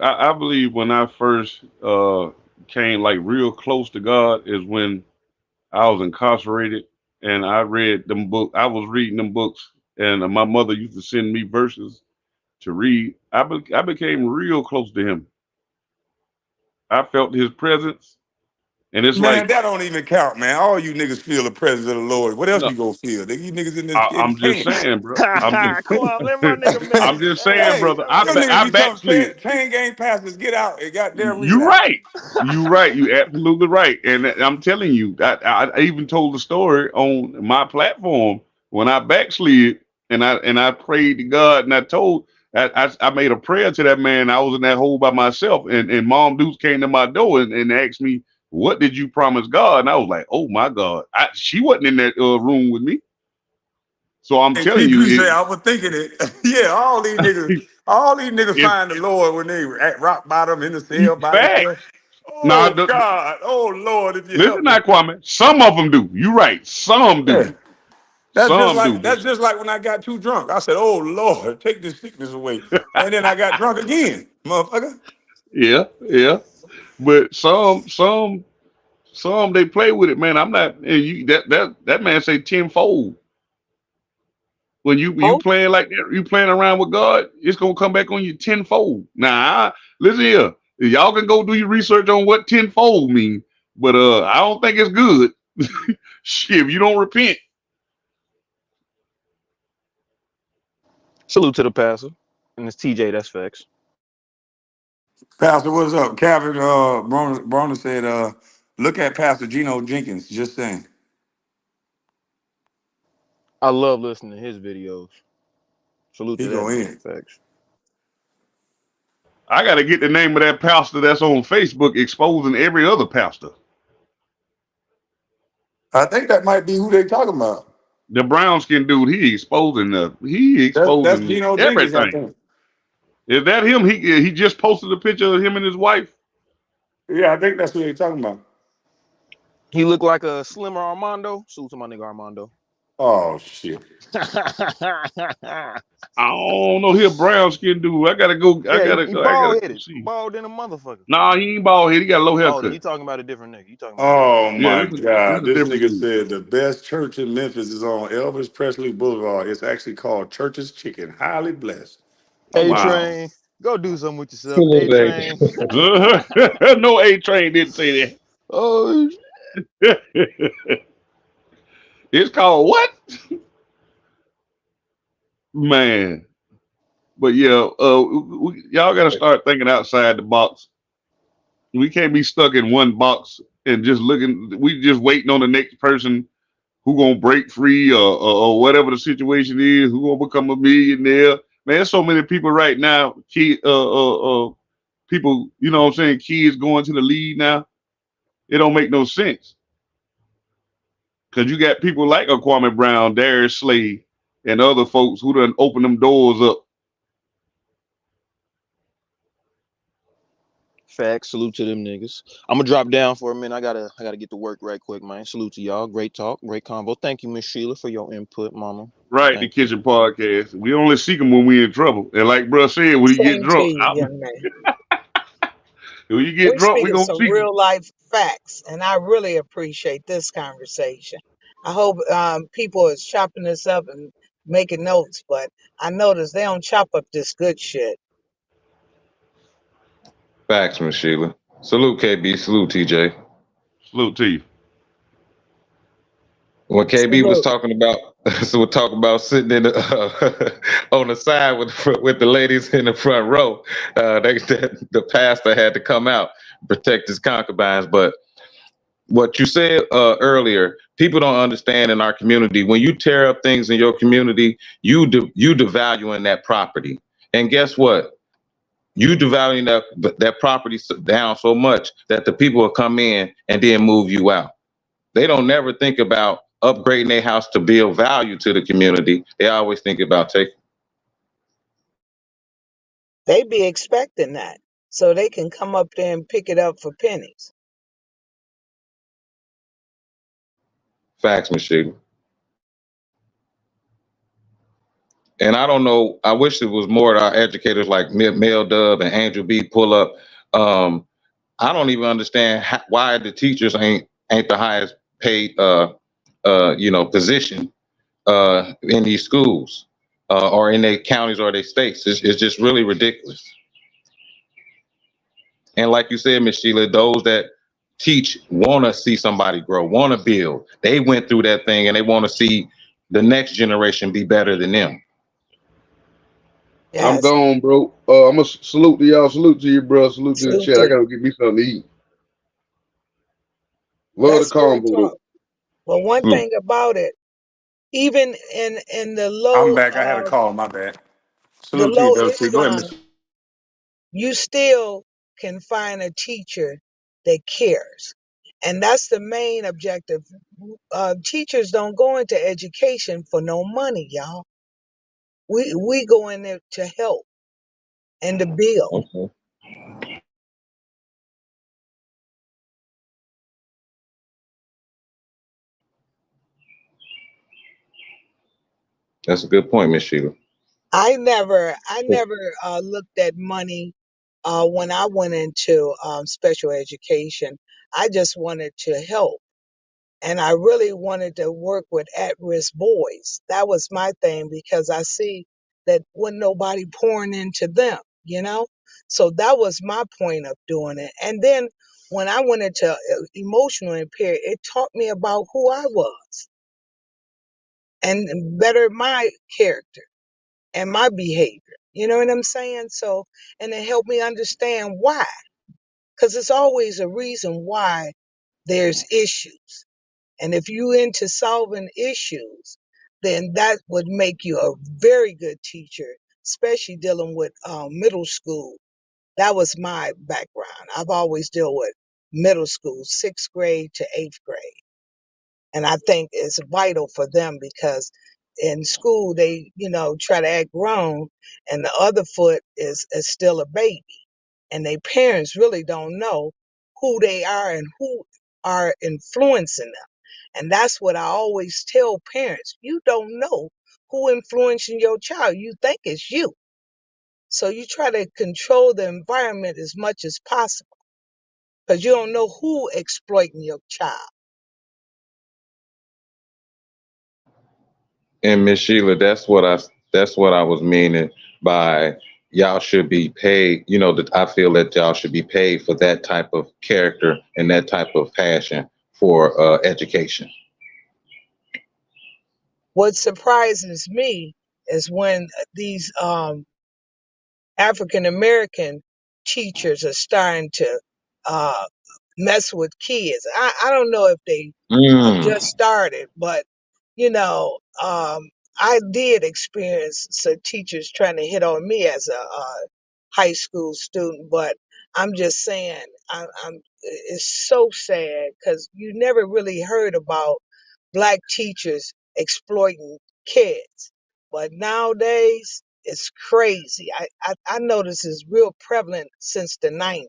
S4: when I first came like real close to God is when I was incarcerated and I read them book. I was reading them books, and my mother used to send me verses to read. I became real close to him. I felt his presence, and it's
S1: Man,
S4: like,
S1: that don't even count, man. All you niggas feel the presence of the Lord. What else
S4: no,
S1: you gonna feel? You niggas in
S4: I'm just
S1: pain.
S4: saying, bro. I'm just,
S3: Come on, let my nigga
S4: I'm
S3: minister.
S4: just saying,
S3: Hey,
S1: Hey,
S4: brother.
S3: let my
S1: them
S3: nigga
S1: niggas
S4: I
S1: be
S3: minister.
S1: telling
S4: backslid.
S1: chain gang pastors get out and goddamn
S4: You
S1: relapse.
S4: right. You right. You absolutely right. And I'm telling you, I even told the story on my platform when I backslid and I prayed to God and I made a prayer to that man. I was in that hole by myself and Mom Dukes came to my door and asked me, "What did you promise God?" And I was like, "Oh my God, she wasn't in that room with me." So I'm
S1: And
S4: telling
S1: Chief,
S4: you,
S1: you say I was thinking it. Yeah, all these niggas
S4: if
S1: find the Lord when they at rock bottom in the cell by
S4: fact,
S1: themselves.
S4: now
S1: Oh God, oh Lord, if you
S4: listen,
S1: help me.
S4: now Kwame, some of them do. You right, some
S1: Yeah.
S4: do. Some do, but
S1: That's just like when I got too drunk. I said, "Oh Lord, take this sickness away," and then I got drunk again, motherfucker.
S4: yeah, yeah. But some they play with it, man. I'm not, and you that man say tenfold. When you
S2: Oh,
S4: playing like that, you playing around with God, it's gonna come back on you tenfold. Now, listen here, y'all can go do your research on what tenfold mean, but I don't think it's good. Shit, if you don't repent,
S3: Salute to the pastor. And it's TJ, that's facts.
S1: Pastor, what's up? Calvin Broner said, "Look at Pastor Geno Jenkins." Just saying,
S3: I love listening to his videos. Salute to
S1: he
S3: that
S1: go
S3: man.
S1: in.
S3: Facts.
S4: I got to get the name of that pastor that's on Facebook exposing every other pastor.
S1: I think that might be who they talking about.
S4: The brown skin dude, he
S1: That's
S4: exposing
S1: Geno Jenkins, I
S4: everything.
S1: think.
S4: Is that him? He just posted a picture of him and his wife.
S1: Yeah, I think that's who they talking about.
S3: He looked like a slimmer Armando. Salute to my nigga Armando.
S1: Oh shit.
S4: I don't know. He a brown skin dude. I gotta go.
S3: Yeah, he
S4: I gotta
S3: bald
S4: go
S3: headed.
S4: see.
S3: Bald than a motherfucker.
S4: Nah, he ain't bald head. He got a low
S3: Oh, then you
S4: haircut.
S3: talking about a different nigga. You talking about a different
S1: Oh
S3: nigga.
S4: Yeah,
S1: my
S4: this
S1: God.
S4: is a
S1: This
S4: different
S1: nigga
S4: dude.
S1: said the best church in Memphis is on Elvis Presley Boulevard. It's actually called Church's Chicken. Highly blessed. Oh
S3: A
S4: Wow.
S1: wow.
S3: Train, go do something with yourself. A
S5: Salute,
S3: Train.
S4: No A Train didn't say
S3: Oh,
S4: that. It's called what? Man. But yeah, y'all got to start thinking outside the box. We can't be stuck in one box and just looking. We just waiting on the next person who gonna break free or whatever the situation is. Who gonna become a millionaire? Man, there's so many people right now. People. You know what I'm saying? Kids going to the lead now. It don't make no sense because you got people like a Kwame Brown, Darius Slade, and other folks who done open them doors up.
S3: facts. Salute to them niggas. I'm gonna drop down for a minute. I gotta get to work right quick, man. Salute to y'all. Great talk, great convo. Thank you, Miss Sheila, for your input, mama.
S4: Right, the
S3: Thank you.
S4: kitchen podcast. We only seek them when we in trouble. And like bruh said, when you get
S2: same to
S4: drunk,
S2: you, young man.
S4: when you get
S2: We're
S4: drunk, we
S2: speaking
S4: gonna
S2: some
S4: seek them.
S2: real life facts, and I really appreciate this conversation. I hope people is chopping this up and making notes, but I notice they don't chop up this good shit.
S5: facts, Miss Sheila. Salute, KB. Salute, TJ.
S4: Salute to you.
S5: When KB was
S2: Salute.
S5: talking about, so we're talking about sitting in on the side with the ladies in the front row. The pastor had to come out protect his concubines. But what you said earlier, people don't understand in our community. When you tear up things in your community, you devaluing that property. And guess what? You devaluing that property down so much that the people will come in and then move you out. They don't never think about upgrading their house to build value to the community. They always think about taking.
S2: They be expecting that. So they can come up there and pick it up for pennies.
S5: Facts, Michelle. And I don't know. I wish it was more of our educators like Mel Dub and Angel B pull up. Um, I don't even understand why the teachers ain't the highest paid position in these schools or in their counties or their states. It's just really ridiculous. And like you said, Miss Sheila, those that teach want to see somebody grow, want to build. They went through that thing and they want to see the next generation be better than them.
S4: I'm
S2: Yes.
S4: gone, bro. I'm gonna salute to y'all. Salute to you, bro. Salute to the
S2: Salute
S4: chat. I
S2: to
S4: gotta get me something to eat. Love the
S2: That's good
S4: convo though.
S2: talk. But one
S5: Salute.
S2: thing about it, even in
S1: I'm back. I had a call. My bad.
S2: the
S1: Salute to you,
S2: low
S1: Dusty. Go ahead,
S2: echelon,
S1: Miss.
S2: you still can find a teacher that cares. And that's the main objective. Teachers don't go into education for no money, y'all. We go in there to help and to build.
S5: Okay. That's a good point, Miss Sheila.
S2: I never looked at money when I went into special education. I just wanted to help. And I really wanted to work with at-risk boys. That was my thing because I see that when nobody pouring into them, you know? So that was my point of doing it. And then when I went into emotional impaired, it taught me about who I was and better my character and my behavior. You know what I'm saying? So, and it helped me understand why. Because it's always a reason why there's issues. And if you into solving issues, then that would make you a very good teacher, especially dealing with middle school. That was my background. I've always dealt with middle school, sixth grade to eighth grade. And I think it's vital for them because in school they, try to act grown and the other foot is still a baby. And their parents really don't know who they are and who are influencing them. And that's what I always tell parents. You don't know who influencing your child. You think it's you. So you try to control the environment as much as possible because you don't know who exploiting your child.
S5: And Miss Sheila, that's what I was meaning by y'all should be paid. That I feel that y'all should be paid for that type of character and that type of passion for education.
S2: What surprises me is when these African American teachers are starting to uh, mess with kids. I don't know if they
S5: Mm.
S2: just started, but you know, I did experience some teachers trying to hit on me as a high school student. But I'm just saying, it's so sad because you never really heard about black teachers exploiting kids. But nowadays, it's crazy. I notice it's real prevalent since the 90s.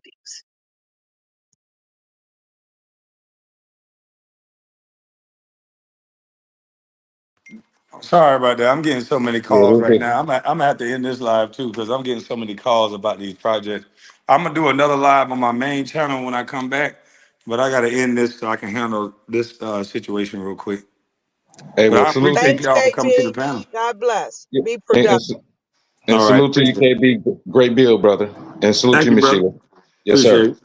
S1: Sorry about that. I'm getting so many
S5: Yeah,
S1: calls right now. I'm gonna have to end this live too because I'm getting so many calls about these projects. I'm gonna do another live on my main channel when I come back, but I gotta end this so I can handle this situation real quick.
S5: hey,
S1: But
S5: well,
S1: I
S5: salute to
S1: appreciate
S2: Thanks,
S1: y'all for coming to the
S2: KB.
S1: panel.
S2: God bless.
S5: you.
S2: Be
S5: And,
S2: productive.
S5: and, and
S1: All right,
S5: salute to you,
S1: appreciate it.
S5: KB. Great bill, brother. And salute to
S1: Thank
S5: you,
S1: you,
S5: Miss
S1: brother.
S5: Sheila. Yes,
S1: Appreciate
S5: sir.
S1: it.